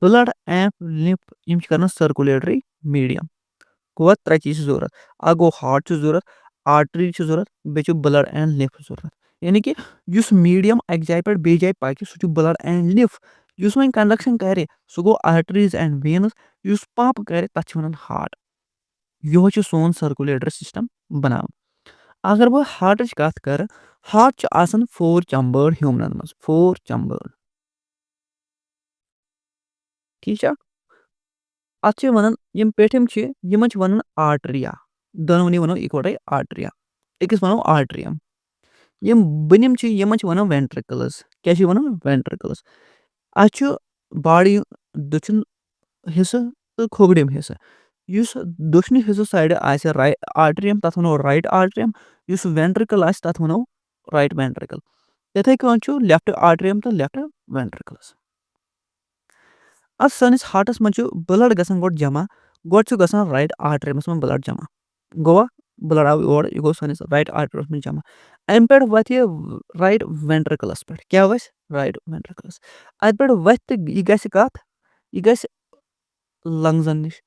بلڈ اینڈ لِمف یِم چھِ کران سرکولیٹری میٖڈیم گوٚوا ترٛےٚ چیٖز چھِ ضوٚرتھ اکھ گوٚو ہارٹ چھُ ضوٚرتھ آرٹری چھِ ضوٚرتھ بیٚیہِ چھُ بلڈ اینڈ لِمف ضوٚرتھ یعنی کہِ یُس میٖڈیم اکہِ جایہِ پٮ۪ٹھ بیٚیہِ جایہِ پَکہِ سُہ چھُ بلڈ اینڈ لِمف یُس وۄنۍ کنڈکشن کرِ سُہ گوٚو آرٹریٖز اینڈ وینٕز یُس پمپ کرِ تتھ چھِ وَنان ہارٹ یِہوے چھُ سون سرکولیٹری سِسٹم بناوان اگر بہٕ ہارٹٕچ کتھ کرٕ ہارٹ چھُ آسان 4 چمبٲڈ ہیوٗمنن منٛز 4 چمبٲڈ ٹھیٖک چھا اتھ چھِ وَنان یِم پیٚٹھِم چھِ یِمن چھِ وَنان آرٹریا دۄنوٕنی وَنو اِکوٹے آرٹریا أکِس وَنو آرٹریم یِم بٔنِم چھِ یِمن چھِ وَنان وینٹرکلٕز کیاہ چھِ وَنان وینٹرکلٕز اَتھ چھُ باڈی دٔچھُن حِصہٕ تہٕ کھوٚگڈِم حِصہٕ یُس دٔچھنہِ حِصہٕ سایڈٕ آسہِ آرٹریم تتھ وَنو رایٹ آرٹریم یُس وینٹرکل آسہِ تتھ وَنو رایٹ وینٹرکل تِتھٕے کٲٹھۍ چھُ لیفٹ آرٹریم تہٕ لیفٹ وینٹرکلٕز اتھ سٲنِس ہارٹس منٛز چھُ بلڈ گژھان گۄڈٕ جمع گۄڈٕ چھُ گژھان رایٹ آرٹریمس منٛز بلڈ جمع گوٚوا بلڈ آو یورٕ یہِ گوٚو سٲنِس رایٹ آرٹریمس منٛز جمع امہِ پٮ۪ٹھ وتھِ یہِ رایٹ وینٹرکلس پٮ۪ٹھ کیاہ وَسہِ رایٹ وینٹرکلس اتہِ پٮ۪ٹھ وتھِ تہٕ یہِ گژھِ کتھ یہِ گژھِ لنگزن نِش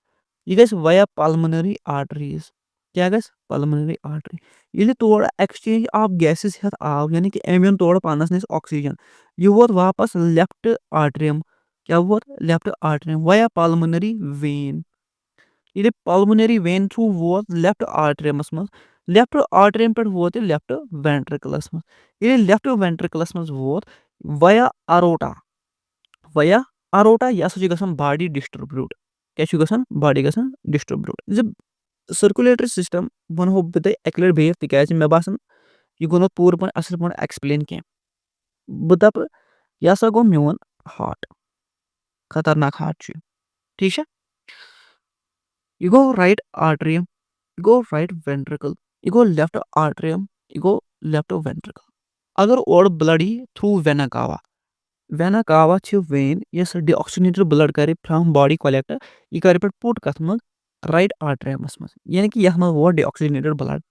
یہِ گژھِ ویا پلمنری آرٹریٖز کیاہ گژھِ پلمنری آرٹری ییٚلہِ تورٕ ایکسچینج آف گیسز ہیٚتھ آو یعنی کہِ أمۍ اوٚن تورٕ پانس نِش آکسیجن یہِ ووت واپس لیفٹ آرٹریم کیاہ ووت لیفٹ آرٹریم ویا پلمنری وین ییٚلہِ پلمنری وین تھروٗ ووت لیفٹ آرٹریمس منٛز لیفٹ آرٹریم پٮ۪ٹھ ووت یہِ لیفٹ وینٹرکلس منٛز ییٚلہِ لیفٹ وینٹرکلس منٛز ووت ویا اروٹا یہِ ہسا چھُ گژھان باڈی ڈسٹربیوٗٹ کیاہ چھُ گژھان باڈی گژھان ڈسٹربیوٗٹ زِ سرکولیٹری سِسٹم وَنہو بہٕ تۄہہِ اَکہِ لَٹہِ بیٚیہِ تِکیازِ مےٚ باسان یہِ گوٚو نہٕ پوٗرٕ پٲٹھۍ اَصٕل پٲٹھۍ ایٚکٕسپلین کینٛہہ بہٕ دَپہٕ یہِ ہسا گوٚو میون ہارٹ خطرناک ہارٹ چھُ یہِ ٹھیٖک چھا یہِ گوٚو رایٹ آرٹریم یہِ گوٚو رایٹ وینٹرکل یہِ گوٚو لیفٹ آرٹریم یہِ گوٚو لیفٹ وینٹرکل اگر اورٕ بلڈ یی تھروٗ وینا کاوا چھِ وین یۄس ڈی آکسِجنیٹڈ بلڈ کرِ فرام باڈی کلیکٹ یہِ کرِ پٮ۪ٹھ پُٹ کتھ منٛز رایٹ آرٹریمس منٛز یعنی کہِ یتھ منٛز ووت ڈی آکسِجنیٹڈ بلڈ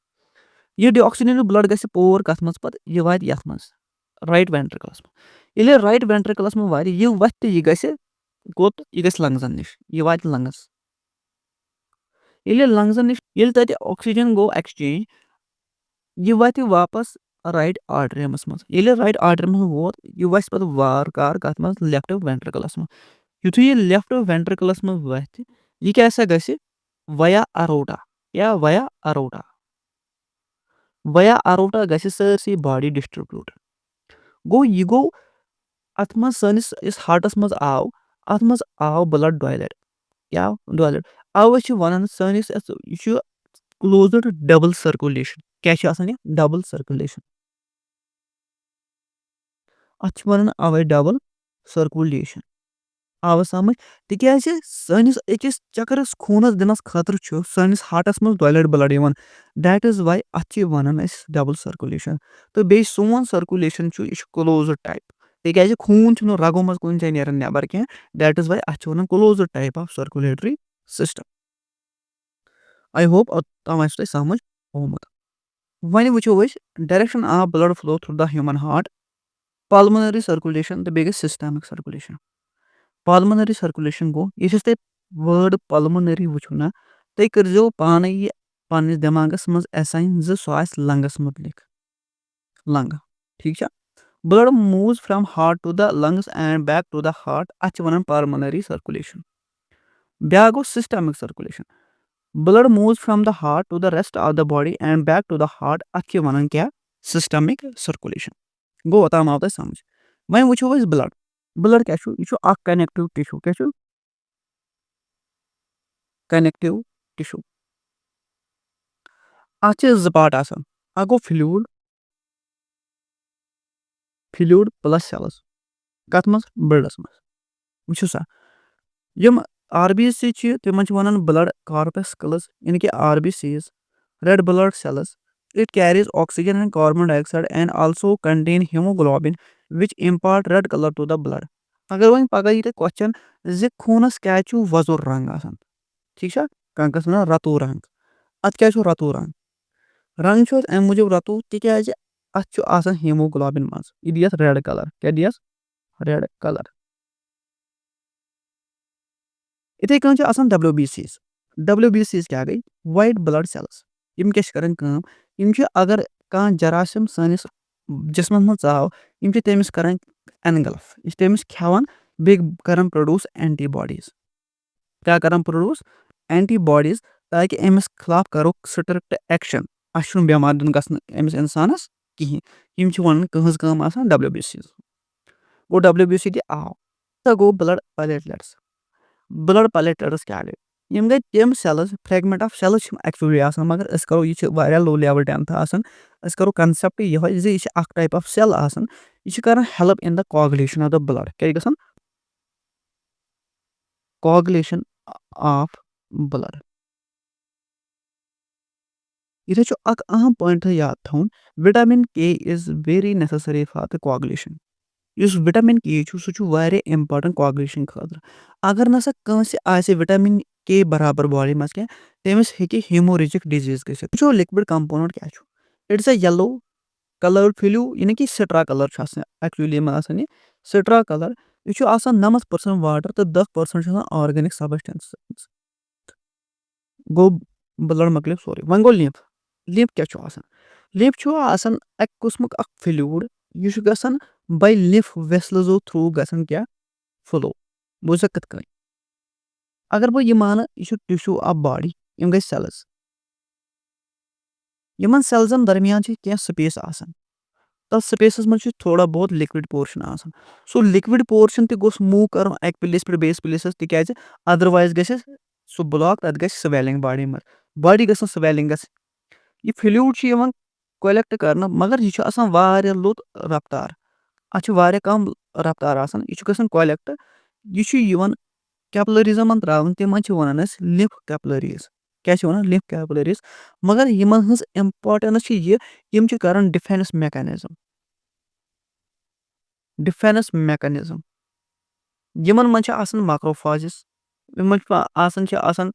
یہِ ڈی آکسِجنیٹڈ بلڈ گژھِ پور کتھ منٛز پتہٕ یہِ واتہِ یتھ منٛز رایٹ وینٹرکلس منٛز ییٚلہِ رایٹ وینٹرکلس منٛز واتہِ یہِ وتھِ تہٕ یہِ گژھِ کوٚت یہِ گژھِ لنگزن نِش یہِ واتہِ لنگس ییٚلہِ لنگزن نِش ییٚلہِ تتہِ آکسیجن گوٚو ایکسچینج یہِ واتہِ واپس رایٹ آرٹریَمَس منٛز. ییٚلہِ رایٹ آرٹریَمَس منٛز ووت یہِ وَسہِ پَتہٕ وارٕ کارٕ کَتھ منٛز لیفٹ وینٹرکلَس منٛز. یِتھُے یہِ لیفٹ وینٹرکلَس منٛز وَتھِ یہِ کیاہ سا گژھِ ویا اروٹا یا ویا اروٹا. ویا اروٹا گژھِ سٲرسٕے باڈی ڈِسٹربیوٗٹ. گوٚو یہِ گوٚو اَتھ منٛز سٲنِس یُس ہاٹَس منٛز آو اَتھ منٛز آو بٕلَڈ 2 لَٹہِ. کیاہ 2 لَٹہِ. اَوے چھِ وَنان سٲنِس یہِ چھُ کٕلوزٕڈ ڈبل سٔرکولیشن. کیاہ چھُ آسان یہِ ڈبل سٔرکولیشن. اَتھ چھِ وَنان اَوے ڈبل سٔرکولیشن. آو سَمجھ. تِکیازِ سٲنِس أکِس چکرس خوٗنَس دِنَس خٲطرٕ چھُ سٲنِس ہاٹَس منٛز 2 لَٹہِ بٕلَڈ یِوان. دیٹ اِز واے اَتھ چھِ وَنان أسۍ ڈبل سٔرکولیشن. تہٕ بیٚیہِ سون سٔرکولیشن چھُ یہِ چھُ کٕلوزٕڈ ٹایپ. تِکیازِ خوٗن چھُنہٕ رگو منٛز کُنہِ جایہِ نیران نٮ۪بر کینٛہہ. دیٹ اِز واے اَتھ چھِ وَنان closed type of circulatory system. I hope اوٚتام آسہِ تۄہہِ سَمجھ آمُت. وۄنۍ وٕچھو أسۍ direction of blood flow through the human heart, pulmonary circulation تہٕ بیٚیہِ گٔے سِسٹمِک سٔرکولیشن. پالمنری سٔرکولیشن گوٚو یُس أسۍ تۄہہِ وٲڈ پالمنری وٕچھو نا تُہۍ کٔرزیٚو پانے یہِ پننِس دٮ۪ماغس منٛز ایساین زِ سُہ آسہِ لنگس مُتعلِق. لنگ ٹھیٖک چھا. Blood moves from heart to the lungs and back to the heart. اَتھ چھِ وَنان پالمنری سٔرکولیشن. بیاکھ گوٚو systemic circulation. Blood moves from the heart to the rest of the body and back to the heart. اَتھ چھِ وَنان کیاہ سِسٹمِک سٔرکولیشن. گوٚو اوٚتام آو تۄہہِ سَمجھ. وۄنۍ وٕچھو أسۍ بٕلَڈ. بٕلَڈ کیاہ چھُ یہِ چھُ اکھ کنیکٹِو ٹِشوٗ. کیاہ چھُ کنیکٹِو ٹِشوٗ. اَتھ چھِ 2 پارٹ آسان. اکھ گوٚو فِلیوٗڈ پٕلس سیلٕز. کَتھ منٛز بٕلڈس منٛز. وٕچھِو سا یِم آر بی سی چھِ تِمن چھِ وَنان بٕلَڈ کارپیسکلز یعنے کہِ R B Cs. Red blood cells. It carries oxygen and carbon dioxide and also contain haemoglobin which impart red colour to the blood. اگر وۄنۍ پگہہ یی تۄہہِ کوسچن زِ خوٗنس کیازِ چھُ وۄزُل رنٛگ آسان. ٹھیٖک چھا. کانٛہہ گژھِ وَنان رتوٗ رنٛگ. اَتھ کیازِ چھُ رتوٗ رنٛگ. رنٛگ چھُ اَتھ اَمہِ موٗجوٗب رتوٗ تِکیازِ اَتھ چھُ آسان ہیموگلوبن منٛز. یہِ دی اَتھ ریڈ کلر. کیاہ دی اَتھ ریڈ کلر. یِتھٕے کٔنۍ چھِ آسان W B Cs. W B Cs کیاہ گٔے وایٹ بٕلڈ سیلٕز. یِم کیاہ چھِ کران کٲم یِم چھِ اگر کانٛہہ جراثیم سٲنِس جسمس منٛز ژاو یِم چھِ تٔمِس کران اینگلف. یہِ چھِ تٔمِس کھٮ۪وان بیٚیہِ کران پروڈیوٗس اینٹی باڈیٖز. کیاہ کران پروڈیوٗس اینٹی باڈیٖز تاکہِ أمِس خٕلاف کرو سٹرکٹ ایکشن. اَسہِ چھُنہٕ بٮ۪مار دیُن گژھنہٕ أمِس اِنسانس کِہینۍ. یِم چھِ وَنان کٕہٕنٛز کٲم آسان ڈبلیو بی سیز. گوٚو ڈبلیو بی سی تہِ آو. گوٚو بٕلڈ پلیٹلیٹس. بٕلڈ پلیٹلیٹس کیاہ گٔے یِم گٔے تِم سیلٕز فریگمنٹ آف سیلٕز چھِ ایکچُؤلی آسان مگر أسۍ کرو یہِ چھِ واریاہ لو لیول ٹینتھ آسان. أسۍ کرو کنسیپٹ یِہوے زِ یہِ چھِ اکھ ٹایپ آف سیل آسان. یہِ چھِ کران help in the coagulation of the blood. کیاہ چھِ گژھان کوگولیشن آف بٕلڈ. ییٚتہِ چھُ اکھ اہم پویِنٹ یاد تھاوُن vitamin K is very necessary for the coagulation. یُس وِٹامِن کے چھُ سُہ چھُ واریاہ اِمپاٹنٹ کوگولیشن خٲطرٕ. اگر نسا کٲنٛسہِ آسہِ وِٹامِن کے برابر باڈی منٛز کینٛہہ تٔمِس ہیٚکہِ ہیموریجِک ڈِزیٖز گٔژھِتھ. وٕچھو لِکوِڈ کمپوننٹ کیاہ چھُ. It is A yellow coloured flu یعنے کہِ سٹرا کلر چھُ آسان ایکچُؤلی منٛز آسان یہِ سٹرا کلر. یہِ چھُ آسان 90% واٹر تہٕ 10% چھُ آسان آرگینِک سبسٹنس. گوٚو بٕلڈ مۄکلیو سورُے. وۄنۍ گوٚو لِمف. لِمف کیاہ چھُ آسان. لِمف چھُ آسان اکہِ قٕسمُک اکھ فِلیوٗڈ یہِ چھُ گژھان باے لِمف ویسلزو تھروٗ گژھان کیاہ فلو. بوٗزتھا کِتھ کٔنۍ. اگر بہٕ یہِ مانہٕ یہِ چھُ ٹِشوٗ آف باڈی یِم گٔے سیلٕز. یِمن سیلزن درمیان چھِ کینٛہہ سپیس آسان. تَتھ سپیسس منٛز چھُ تھوڑا بہت لِکوِڈ پورشن آسان. سُہ لِکوِڈ پورشن تہِ گوٚژھ موٗو کرُن اکہِ پلیس پٮ۪ٹھ بیٚیِس پلیسس تِکیازِ ادروایز گژھِ سُہ بٕلاک تَتھ گژھِ سویلنگ باڈی منٛز. باڈی گژھِ نہٕ سویلنگ گژھِ. یہِ فِلیوٗڈ چھُ یِوان کولیکٹ کرنہٕ مگر یہِ چھُ آسان واریاہ لوٚت رفتار. اَتھ چھِ واریاہ کم رفتار آسان. یہِ چھُ گژھان کولیکٹ. یہِ چھُ یِوان کیپلریٖزن منٛز تراونہٕ تِمن چھِ وَنان أسۍ لِمف کیپلریٖز. کیاہ چھِ وَنان لِمف کیپلریٖز. مگر یِمن ہٕنٛز امپارٹنس چھِ یہِ یِم چھِ کران ڈِفینس میکینزم. ڈِفینس میکینزم یِمن منٛز چھِ آسان ماکروفاجِز. یِمن چھِ آسان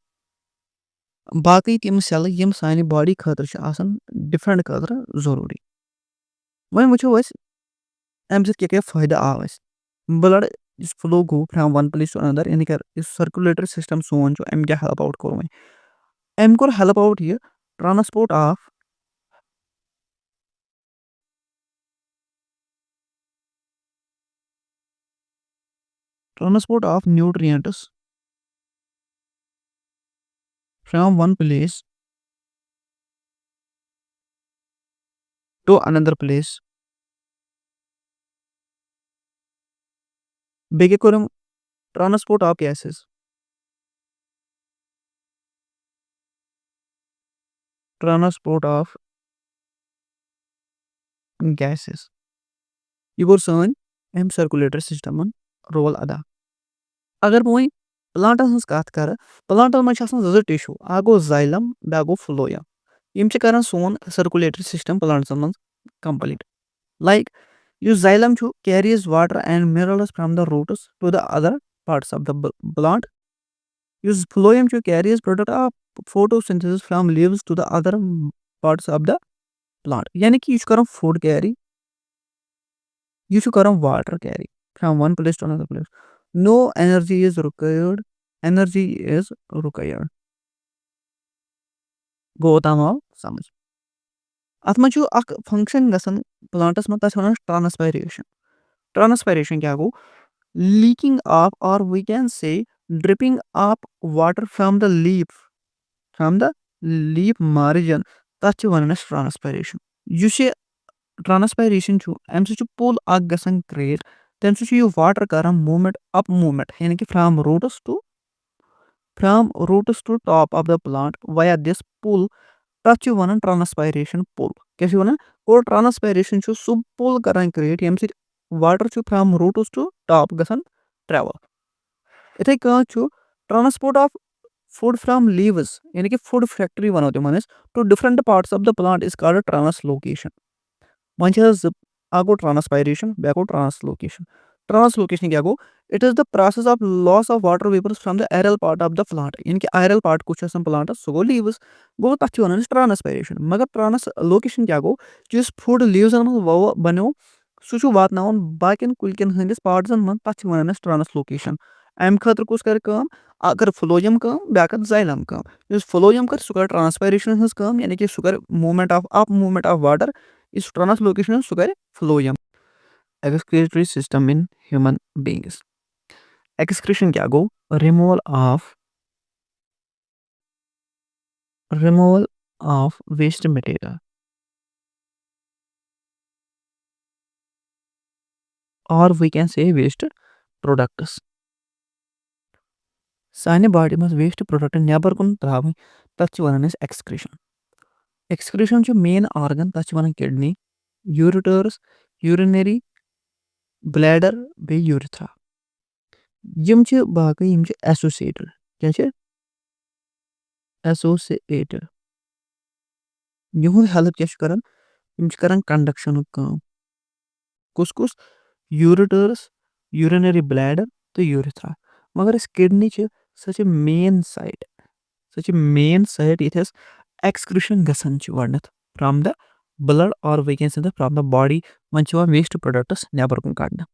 باقٕے تِم سیلہٕ یِم سانہِ باڈی خٲطرٕ چھِ آسان ڈِفینڈ خٲطرٕ ضروٗری. وۄنۍ وٕچھو أسۍ اَمہِ سۭتۍ کیاہ کیاہ فٲیدٕ آو اَسہِ. بٕلڈ یُس فلو گوٚو فرام ون پلیس ٹُو انَدر یعنے کہِ یُس سٔرکولیٹری سِسٹم سون چھُ أمۍ کیاہ ہیلپ آوُٹ کوٚر وۄنۍ. أمۍ کوٚر ہیلپ آوُٹ یہِ transport of Transport of nutrients from one place to another place. Bege korum transport of gases. Transport of gases. Your son M circulatory system role ada. अगर बह प्लांटन हज कत कर प्लांटन मज जो टिश्यू आ गो जाइलम बे गो फ्लोयम यम कर सोन सर्कुलेटरी सिस्टम प्लांटन मज complete like xylem carries water and minerals from the roots to the other parts of the plant phloem carries product of photosynthesis from leaves to the other parts of the plant यानी कि यह कर food carry यह कर water carry from one place to another place no energy is required energy is required गो तमाम समझ अत मज फंक्शन गसन प्लांटस मत ट्रांसपायरेशन ट्रांसपायरेशन क्या गो leaking of or we can say dripping of water from the leaf margin तथ वन ट्रांसपायरेशन ट्रांसपायरेशन अम पुल गसन क्रिएट तम यह वाटर कर मूवमेंट अप मूवमेंट यानी कि from roots to top of the plant via this pull तथ वन ट्रांसपायरेशन पुल क्या वन और ट्रांसपायरेशन सह पुल कर क्रिएट यम water from roots to top गसन ट्रेवल इथे transport of food from leaves यानी कि फूड फैक्ट्री वनो तम to different parts of the plant is called translocation वन गो ट्रांसपायरेशन बे गो ट्रांसलोकेशन ट्रांसलोकेशन क्या गो it is the process of loss of water vapours from the aerial part of the plant यानी कि एरल पार्ट कुछ प्लांट सह गो लीव्स गो तथ वन ट्रांसपायरेशन मगर ट्रांसलोकेशन क्या गो जिस फूड लीव्सन मज बनो सह वातन बाकिन कुल्कन हंदिस पार्ट्सन मन तथ वन ट्रांसलोकेशन अम खतर कुछ कर अगर फ्लोयम बे कर जाइलम फ्लोयम कर सह कर ट्रांसपायरेशन हज यानी कि सह कर movement of up movement of water इस ट्रांसलोकेशन सह कर phloem excretory system in human beings excretion क्या गो removal of waste material or we can say waste products साने बॉडी में वेस्ट प्रोडक्ट नबर कुन त्राव तथ वन excretion excretion मेन ऑर्गन तथ वन किडनी यूरिटर्स यूरिनरी ब्लैडर बे यूरिथ्रा यम बाकी यम एसोसिएटेड क्या एसोसिएटेड यहूद हेल्प क्या कर कंडक्शन कुस कुस यूरिटर्स यूरिनरी ब्लैडर तो यूरिथ्रा मगर इस किडनी सच मेन साइट ये एक्सक्रीशन गसन from the blood or we can say from the body मन वेस्ट प्रोडक्ट्स नबर कुन कड़ना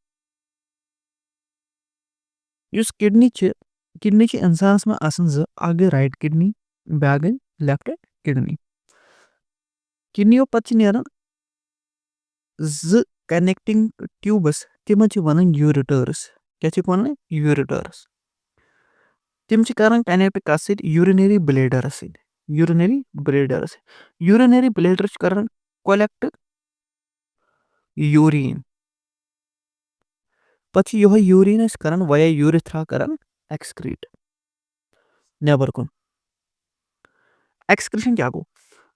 किडनी इंसान में आगे राइट किडनी बैग लेफ्ट किडनी किडनियों पत् नीरान कनेक्टिंग ट्यूबस तम वन यूरिटर्स क्या वन यूरिटर्स तम कर कनेक्ट कत यूरिनरी ब्लेडरस यूरिनरी ब्लेडर कर कलेक्ट यूरिन पत् यह यूरिन कर वया यूरिथ्रा कर एक्सक्रीट नबर कुन excretion क्या गो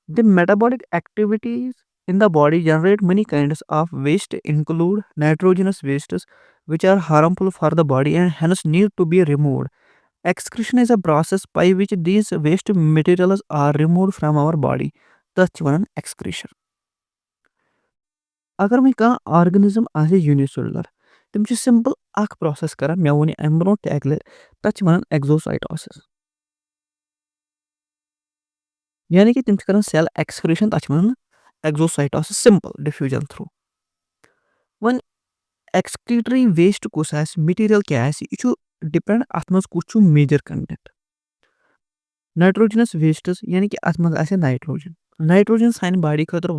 the metabolic activities in the body generate many kinds of waste include nitrogenous wastes which are harmful for the body and hence need to be removed excretion is a process by which these waste materials are removed from our body तथ वन excretion अगर मैं कह organism आसे unicellular तम simple process कर मे वो अम bro अक तथ वन एक्सोसाइटोसिस यानी कि तम कर सेल एक्सक्रीशन तथ one exocytosis simple diffusion through one excretory waste कुछ मटीरियल क्या यह डिपेंड अत मज कुछ मेजर कंटेंट नाइट्रोजनस वेस्ट्स यानी कि अत मज नाइट्रोजन नाइट्रोजन सान बॉडी खतर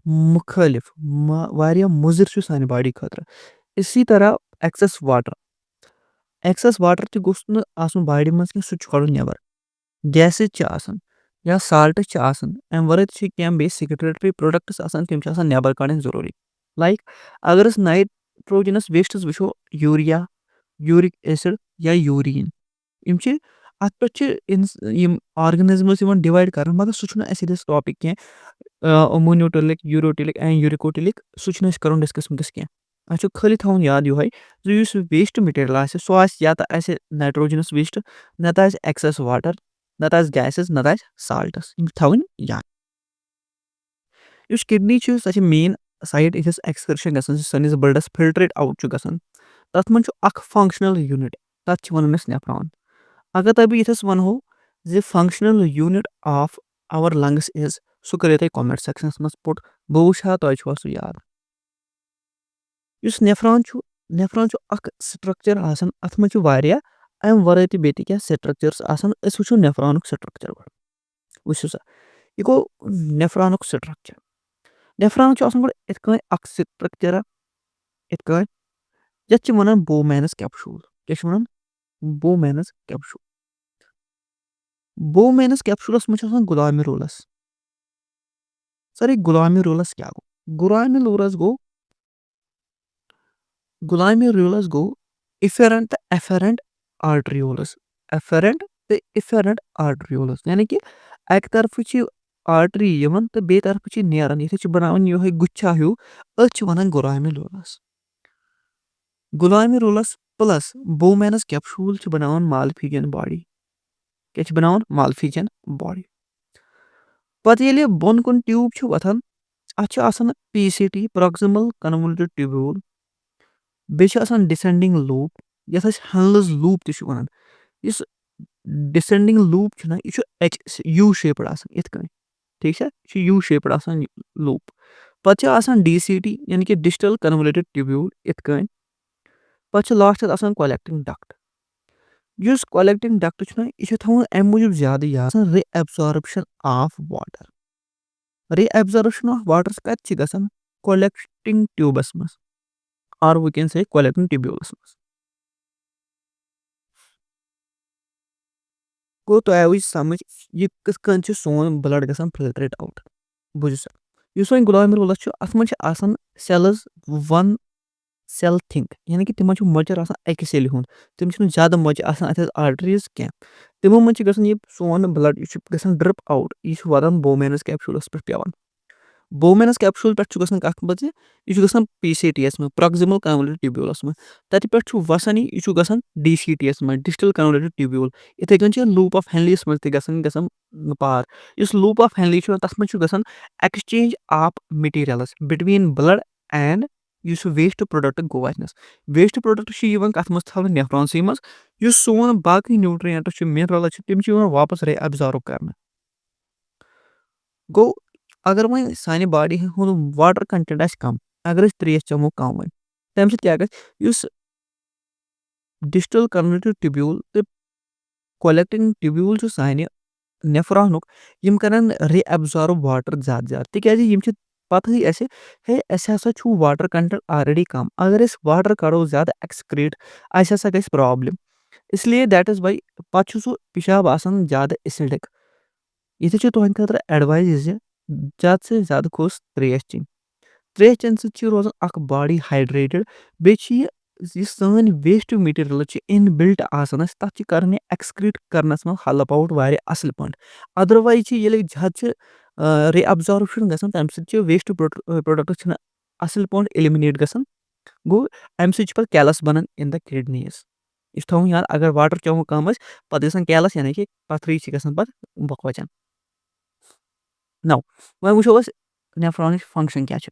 मुखालिफ मुजर सान बॉडी खतर इसी तरह एक्सेस वाटर ایکسس واٹر تہِ گوٚژھ نہٕ آسُن باڈی منٛز کینٛہہ سُہ تہِ چھُ کَڑُن نٮ۪بر. گیسٕز چھِ آسان یا سالٹٕز چھِ آسان اَمہِ وَرٲے تہِ چھِ کینٛہہ بیٚیہِ سِکریٹری پرٛوڈَکٹٕس آسان تِم چھِ آسان نٮ۪بر کَڑٕنۍ ضروٗری. لایک اگر أسۍ نایٹروجنس ویسٹٕز وٕچھو یوٗریا یوٗرِک ایسِڈ یا یوٗریٖن یِم چھِ اَتھ پٮ۪ٹھ چھِ یِم آرگنِزمٕز یِوان ڈِوایڈ کَرنہٕ مگر سُہ چھُنہٕ اَسہِ ییٚتہِ ٹاپِک کینٛہہ اومونیوٹِلِک یوٗروٹِلِک اینٛڈ یوٗرِکوٹِلِک سُہ چھُنہٕ اَسہِ کَرُن ڈِسکس وٕنکٮ۪س کینٛہہ. اَسہِ چھُ خٲلی تھاوُن یاد یِہوے زِ یُس ویسٹ مِٹیٖریل آسہِ سُہ آسہِ یا تہٕ آسہِ نایٹروجنس ویسٹ نَتہٕ آسہِ ایکسس واٹر نَتہٕ آسہِ گیسِز نَتہٕ آسہِ سالٹٕس یِم چھِ تھاوٕنۍ یاد. یُس کِڈنی چھِ سۄ چھِ مین سایٹ ییٚتھَس ایکسکرشن گژھان چھِ سٲنِس بٕلڈس فِلٹریٹ آوُٹ چھُ گژھان تَتھ منٛز چھُ اکھ فنٛگشنل یوٗنِٹ تَتھ چھِ وَنان أسۍ نٮ۪فران. اگر تۄہہِ بہٕ ییٚتھَس وَنہو زِ فنٛگشنل unit of over lungs is سُہ کٔرِو تُہۍ کومنٹ سیکشنس منٛز پُٹ بہٕ وٕچھِ ہا تۄہہِ چھُوا سُہ یاد. یُس نٮ۪فران چھُ اکھ سٹرکچر آسان اَتھ منٛز چھُ واریاہ اَمہِ وَرٲے تہِ بیٚیہِ تہِ کینٛہہ سٹرکچٲرٕس آسان أسۍ وٕچھو نٮ۪فرانُک سٹرکچر گۄڈٕ. وٕچھِو سا یہِ گوٚو نٮ۪فرانُک سٹرکچر. نٮ۪فران چھُ آسان گۄڈٕ یِتھ کٔنۍ اکھ سٹرکچرا یِتھ کٔنۍ یَتھ چھِ وَنان بومینس کیپشوٗل. کیاہ چھِ وَنان بومینس کیپشوٗل. بومینس کیپشوٗلس منٛز چھُ آسان گُلامِرولس. سر یہِ گُلامِرولس کیاہ گوٚو گُلامِرولس گوٚو اِفیرنٹ تہٕ ایفیرنٹ آرٹریولٕز یعنی کہِ اَکہِ طرفہٕ چھِ آرٹری یِوان تہٕ بیٚیہِ طرفہٕ چھِ نیران یِتھُے چھِ بَناوان یِہوے گُچھا ہیوٗ أتھۍ چھِ وَنان گُلامِرولس پٕلس بومینس کیپشوٗل چھِ بَناوان مالفیجن باڈی. کیاہ چھِ بَناوان مالفیجن باڈی. پتہٕ ییٚلہِ بۄن کُن ٹیوٗب چھُ وۄتھان اَتھ چھُ آسان پی سی ٹی پروکزِمل کنوولٹِڈ ٹیوبیوٗل بیٚیہِ چھِ آسان ڈِسینڈنگ لوٗپ یَتھ أسۍ ہنلٕز لوٗپ تہِ چھِ وَنان. یُس ڈِسینڈنگ لوٗپ چھُنہ یہِ چھُ یوٗ شیپٕڈ آسان یِتھ کٔنۍ ٹھیٖک چھا یہِ چھُ یوٗ شیپٕڈ آسان لوٗپ. پتہٕ چھِ آسان ڈی سی ٹی یعنی کہِ ڈِجٹل کنولیٹِڈ ٹیوبیوٗل یِتھ کٔنۍ. پتہٕ چھُ لاسٹس آسان کولیکٹنگ ڈکٹ. یُس کولیکٹنگ ڈکٹ چھُنہ یہِ چھُ تھاوُن اَمہِ موٗجوٗب زیادٕ یاد reabsorption of water. Reabsorption of water کَتہِ چھِ گژھان کولیکٹنگ ٹیوٗبس منٛز or we can say collecting ٹیوبیوٗلس منٛز. گوٚو تۄہہِ آوٕے سمجھ یہِ کِتھ کٔنۍ چھُ سون بٕلڈ گژھان فِلٹریٹ آوُٹ. بوٗزِو سا یُس وۄنۍ گُلامِرولس چھُ اَتھ منٛز چھِ آسان سیلٕز وَن سیل تھِنک یعنی کہِ تِمن چھُ مۄچر آسان اَکہِ سیلہِ ہُنٛد تِم چھِنہٕ زیادٕ مۄچہِ آسان اَتھٮ۪س آرٹریٖز کینٛہہ. تِمو منٛز چھِ گژھان یہِ سون بٕلڈ یہِ چھُ گژھان ڈرپ آوُٹ یہِ چھُ واتان بومینس کیپشوٗلس پٮ۪ٹھ پیوان. بومینس کیپشوٗل پٮ۪ٹھ چھُ گژھان کَتھ منٛز یہِ چھُ گژھان پی سی ٹی یس منٛز پروکزِمل کنولیٹِڈ ٹیوبیوٗلس منٛز. تَتہِ پٮ۪ٹھ چھُ وَسان یہِ چھُ گژھان ڈی سی ٹی یس منٛز ڈِجٹل کنولیٹِڈ ٹیوبیوٗل. یِتھٕے کٔنۍ چھِ لوٗپ آف ہینلیس منٛز تہِ گژھان پار. یُس لوٗپ آف ہینلی چھُ تَتھ منٛز چھُ گژھان exchange of مِٹیٖریلٕز between blood and یُس ویسٹ پروڈکٹ گوٚو اَتھٮ۪س. ویسٹ پروڈکٹ چھُ یِوان کَتھ منٛز تھاونہٕ نٮ۪فرانسٕے منٛز. یُس سون باقٕے نیوٗٹرینٹٕس چھِ مِنرَلٕز چھِ تِم چھِ یِوان واپس رِ ایبزارٕو کرنہٕ. گوٚو اگر وۄنۍ سانہِ باڈی ہُنٛد واٹر کنٹینٹ آسہِ کم اگر أسۍ تریش چٮ۪مو کم وۄنۍ تَمہِ سۭتۍ کیاہ گژھِ یُس ڈِجٹل کنولیٹِڈ ٹیوبیوٗل تہٕ کولیکٹنگ ٹیوبیوٗل چھُ سانہِ نٮ۪فرانُک یِم کرن رِ ایبزارٕو واٹر زیادٕ تِکیازِ یِم چھِ پتہٕے اَسہِ ہے اَسہِ ہسا چھُ واٹر کنٹینٹ آلریڈی کم اگر أسۍ واٹر کڑو زیادٕ ایکسکریٹ اَسہِ ہسا گژھِ پرابلم. اس لیے دیٹ از واے پتہٕ چھُ سُہ پِشاب آسان زیادٕ ایسِڈِک. یِتھُے چھُ تُہنٛدِ خٲطرٕ ایڈوایز زِ زیادٕ سے زیادٕ گوٚژھ تریش چیٚنۍ. تریش چٮ۪نہٕ سۭتۍ چھِ روزان اکھ باڈی ہایڈریٹِڈ بیٚیہِ چھِ یہِ سٲنۍ ویسٹ میٹیٖریل چھِ اِن بِلٹ آسان اَسہِ تَتھ چھِ کران یہِ ایکسکریٹ کرنس منٛز ہیلٕپ آوُٹ واریاہ اَصٕل پٲٹھۍ. اَدروایز چھِ ییٚلہِ زیادٕ چھِ رِ ایبزارپشن گژھان تَمہِ سۭتۍ چھِ ویسٹ پروڈکٹ چھِنہٕ اَصٕل پٲٹھۍ ایلمِنیٹ گژھان. گوٚو اَمہِ سۭتۍ چھِ پَتہٕ کیلس بَنان اِن د کِڈنیٖز. یہِ چھُ تھاوُن یاد اگر واٹر چٮ۪مو کم آسہِ پتہٕ گژھان کیلس یعنی کہِ پتھری چھِ گژھان پتہٕ بۄکہٕ وَچن. نو وۄنۍ وٕچھو أسۍ نٮ۪فرانٕچ فنٛگشن کیاہ چھِ.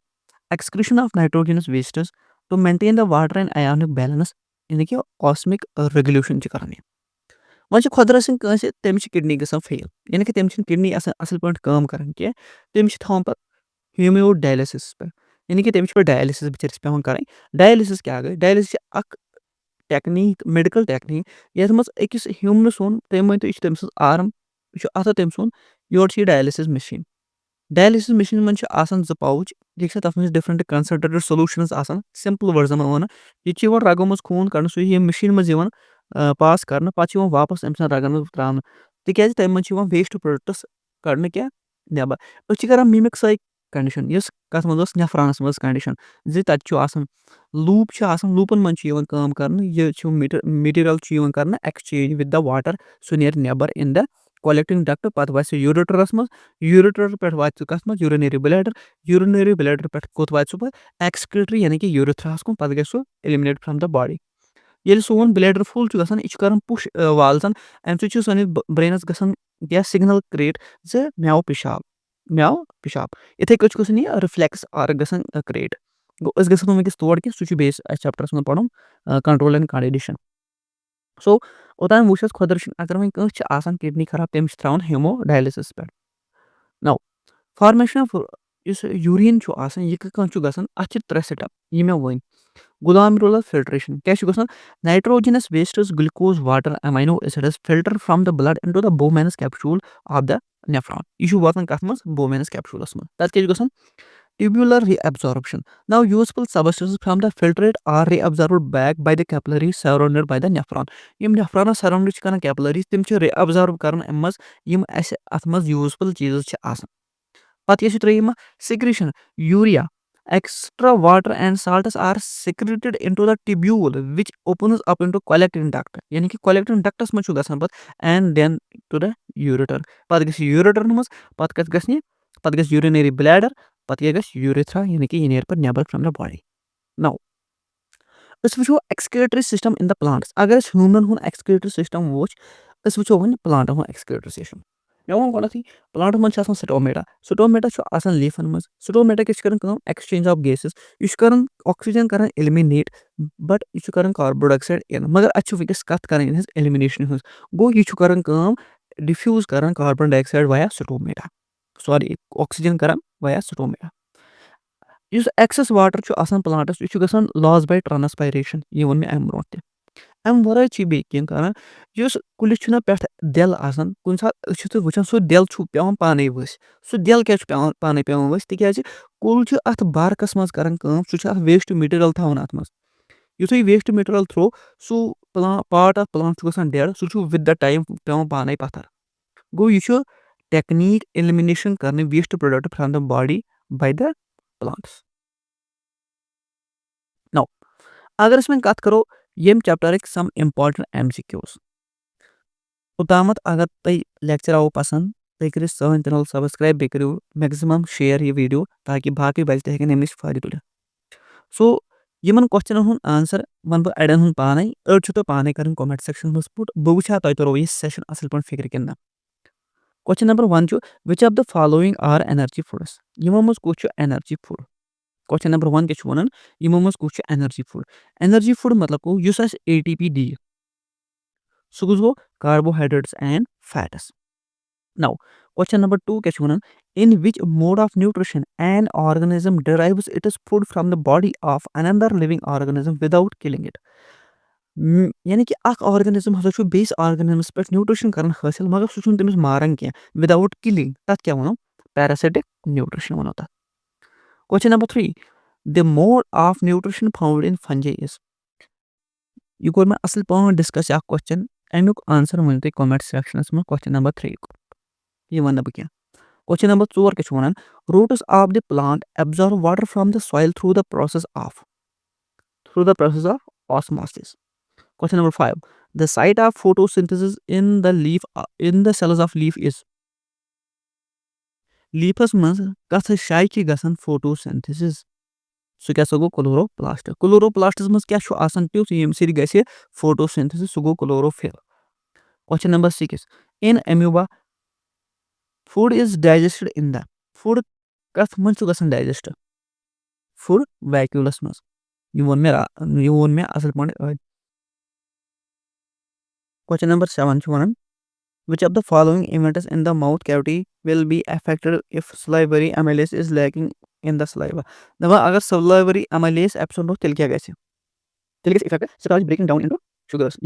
Excretion of nitrogenous wastes to maintain the water and ionic balance یعنی کہِ آسمِک ریگولیشن چھِ کران یہِ. وۄنۍ چھِ خۄدا رٔچھِنۍ کٲنٛسہِ تٔمِس چھِ کِڈنی گژھان فیل یعنی کہِ تٔمِس چھِنہٕ کِڈنی آسان اَصٕل پٲٹھۍ کٲم کران کینٛہہ تٔمِس چھِ تھاوان پتہٕ ہیومیو ڈایلسِس پٮ۪ٹھ یعنی کہِ تٔمِس چھِ پتہٕ ڈایلسِس بِچٲرِس پیوان کرٕنۍ. ڈایلسِس کیاہ گٔے ڈایلسِس چھِ اکھ ٹیکنیٖک میڈِکل ٹیکنیٖک یَتھ منٛز أکِس ہیوٗمنہٕ سُنٛد تُہۍ مٲنتو یہِ چھُ تٔمۍ سٕنٛز آرم یہِ چھُ اَتھٕ تٔمۍ سُنٛد یورٕ چھِ یہِ ڈایلسِس مِشیٖن. ڈایلسِس مِشیٖن منٛز چھِ آسان 2 پاوُچ ٹھیٖک چھا تَتھ منٛز چھِ ڈِفرنٹ کنسنٹریٹڈ سولوٗشنٕز آسان سِمپٕل ؤرجن وَنہٕ ییٚتہِ چھِ یِوان رگو منٛز خوٗن کَڑنہٕ سُہ چھِ ییٚمہِ مِشیٖن منٛز یِوان पास करना पत्तु छ यिवان वापस अमि सन्दि रगन मंज त्रावनो तिक्याज तमि मंज छ यिवان वेस्ट प्रोडक्ट्स कड़नो क्या नेबर अस छ करन मिमिक साइक कंडीशन यस कथ मंज ओस नेफ्रॉनस मंज कंडीशन ज तत छ आसान लूप छ आसान लूपन मंज छ यिवان काम करनो ये छ मटेरियल छ यिवان करनो exchange with the water so Ner neighbour in the collecting duct पत वस यूरेटरस मंज यूरेटर पे वात कथ मंज यूरिनरी ब्लैडर पे कोत वात सो एक्सक्रीटरी यानी कि यूरेथ्रास कुन पत गस सो एलिमिनेट फ्रॉम द बॉडी येल सोन ब्लैडर फुल छ गसन इच करन पुश वाल्सन अम सु सनिस ब्रेनस गसन क्या सिग्नल क्रिएट ज म्याव पेशाब इथे कछ गसन ये रिफ्लेक्स आर गसन क्रिएट गो अस गसन वकिस तोड़ के सु छ बेस चैप्टर्स में पढ़म कंट्रोल एंड कोऑर्डिनेशन सो ओतान वुशस खुदरशन अगर वह कस छ आसान किडनी खराब तमिस त्रावन हेमोडायलिसिस पे नाउ फॉर्मेशन ऑफ इस यूरिन छ आसान ये कन छ गसन अच्छ त्रे सेटअप ये मे वन Glomerular filtration क्या छ गसन nitrogenous wastes glucose water amino acids filter from the blood into the Bowman's capsule of the nephron ये छ वतन कथ मंज Bowman's capsule मंज तत क्या छ गसन tubular reabsorption now useful substances from the filtrate are reabsorbed back by the capillaries surrounded by the nephron Yama nephron surrounded छ करन capillaries तिम छ reabsorb करन एम मंज यम अस अथ मंज यूजफुल चीज छ आसान पत ये त्रेयम secretion urea extra water and salts are secreted into the tubule which opens up into collecting duct यानी कि collecting ductus में छु गसन पत and then to the ureter पत गस ureter नमस पत कत गस पत गस urinary bladder पत क्या गस urethra यानी कि ये पर never from the body now us वुचो excretory system in the plants अगर अस ह्यूमन हुन excretory system वुच अस वुचो वन प्लांट हुन excretory system मे वन गणथी प्लांट मंज आसान स्टोमेटा छु आसान लीफन मंज स्टोमेटा के करन काम एक्सचेंज ऑफ गैसेस इस करन ऑक्सीजन करन एलिमिनेट बट इस करन कार्बन डाइऑक्साइड इन मगर अच्छु विकस कत करन इन एलिमिनेशन हस गो ये छु करन काम डिफ्यूज करन carbon dioxide via stomata sorry oxygen करन वाया स्टोमेटा इस एक्सेस वाटर छु आसान प्लांटस इस छु गसन लॉस बाय ट्रांसपायरेशन ये वन मे एम ब्रोंट अम वराय छी बे किन करन जुस कुलिस छुना पेठ देल आसन कुन सा छ वचन सो देल छु पेवन पाने वस सो देल के छु पेवन पाने पेवन वस तिक्याज कुल छु अथ बारकस मज करन काम सु छ वेस्ट मटेरियल थावन अथ मज युथै वेस्ट मटेरियल थ्रो सो पार्ट ऑफ प्लांट छु गसन डेड सु छु विद द टाइम पेवन पाने पथर गो यु छु टेक्निक एलिमिनेशन करने waste product from the body by the plants now अगर इसमें कत करो यम चैप्टर सम इम्पॉर्टेंट एमसीक्यूज उतामत अगर तय लेक्चर आओ पसंद तय करो सन चैनल सब्सक्राइब बे करो मैक्सिमम शेयर ये वीडियो ताकि बाकी बच ते हेकन अमिस फायदे तुले सो यमन क्वेश्चन हुन आंसर वन ब एडन हुन पाने अड़ छु तो पाने करन कमेंट सेक्शन में पुट बहुछा तय तो ये सेशन असल पन फिक्र किन क्वेश्चन नंबर 1 छु which of the following are energy foods यमन मस कुछ एनर्जी फूड क्वेश्चन नंबर 1 के छु वनन यमन मस कुछ एनर्जी फूड मतलब को use us ATP the so go carbohydrates and fats now question number 2 के छु वनन in which mode of nutrition an organism derives its food from the body of another living organism without killing it यानी कि अख organism हसा छु base organism पे nutrition करन हासिल मगर सु छु तमिस मारन के विदाउट किलिंग तत क्या वनो पैरासिटिक न्यूट्रिशन वनो तत question number 3 the mode of nutrition found in fungi is यह कोर मैं असल पान डिस्कस अख क्वेश्चन अमुक आंसर वन तुम कमेंट सेक्शनस में क्वेश्चन नंबर 3 ये वन बह क्या क्वेश्चन नंबर 4 के वन roots of the plant absorb water from the soil through the process of osmosis question number 5 the site of photosynthesis in the cells of leaf is लीफस मज कथ शाय की गसन फोटोसिंथेसिस सो क्या गो क्लोरोप्लास्ट मज क्या तुथ यम सि गि फोटोसिंथेसिस सो गो chlorophyll question number 6 in amoeba food is digested in the food कथ मज गसन डाइजेस्ट फूड वैक्यूलस मज ये वोन मे असल पे question number 7 one which of the following events in the mouth cavity will be affected if salivary amylase is lacking in the saliva दवा अगर salivary amylase absent हो तिल क्या गैसे तिल effect starts breaking down into sugars